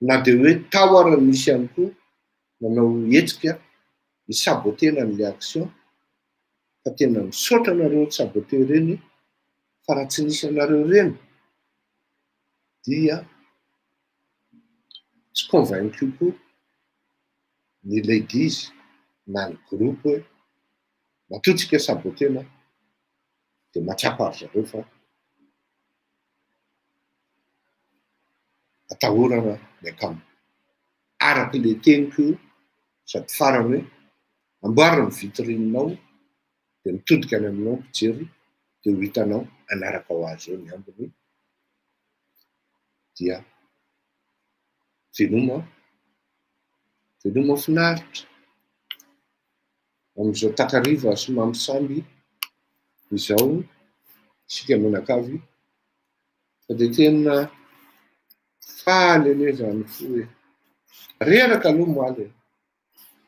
S1: Na dia hoe tao ara misy ihany koa manao hetsika hisabotena n'le action, fa tena misaotra anareo tsy sabote reny, fa raha tsy nisy anareo reny dia tsy convaincu koa ny ladies na ny groupe hoe matotsika sabotena dia mahatsapa ary zareo fa atahorana miakamo. Araky le teniko sady farany hoe amboarina ny vitrininao dia mitodika any aminao mpijery dia ho hitanao anaraka ho azy eo ny ambiny dia veloma finaritra amin'izao takariva sy mampisamby izao isika menakavy, fa dia tena faly ane zany fo hoe reraka aloha moaly e,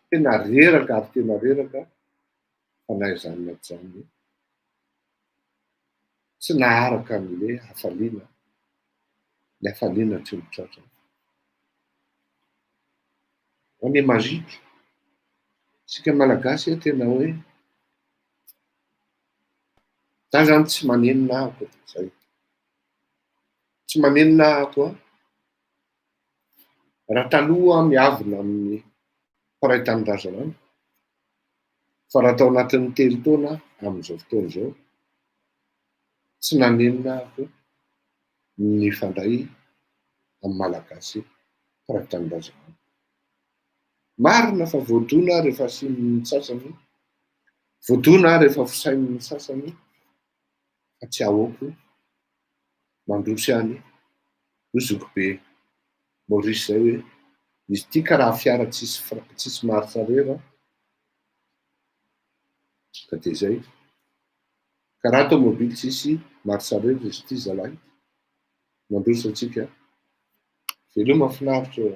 S1: tena reraka ary tena reraka fa na izany na tsy izany tsy naharaka an'le hafaliana, le hafaliana tsy mitratra. On est magique. Sika malagasy tena hoe za zany tsy manenina ahako zay, tsy manenina ahako a raha taloha miavina amin'ny farai-tanon-drazanany, fa raha tao anatin'ny telo taona amin'izao fotoana izao tsy nanenina ahako ny fandray amin'ny malagasy farai-tanon-drazanany. Marina fa voadona rehefa sin'ny sasany, voadona rehefa fisain'ny sasany, fa tsy ahoako mandrosy any hozoko be Maurice zay hoe izy ity karaha fiara tsisy marche rera, ka dia zay karaha tomobily tsisy marche rera izy ity zalahy, mandroso antsika veloma finaritra.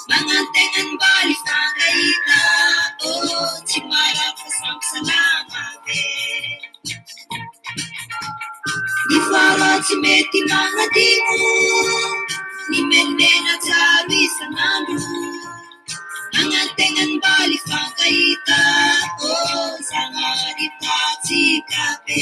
S4: Mangantengan balik tangga ita, oh cimara Tsy mety magnadigno ny menena tsara isan'andro agnategnany mbaly fankahita zagnany tatsika be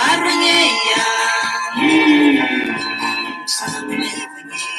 S4: Arrangeia sama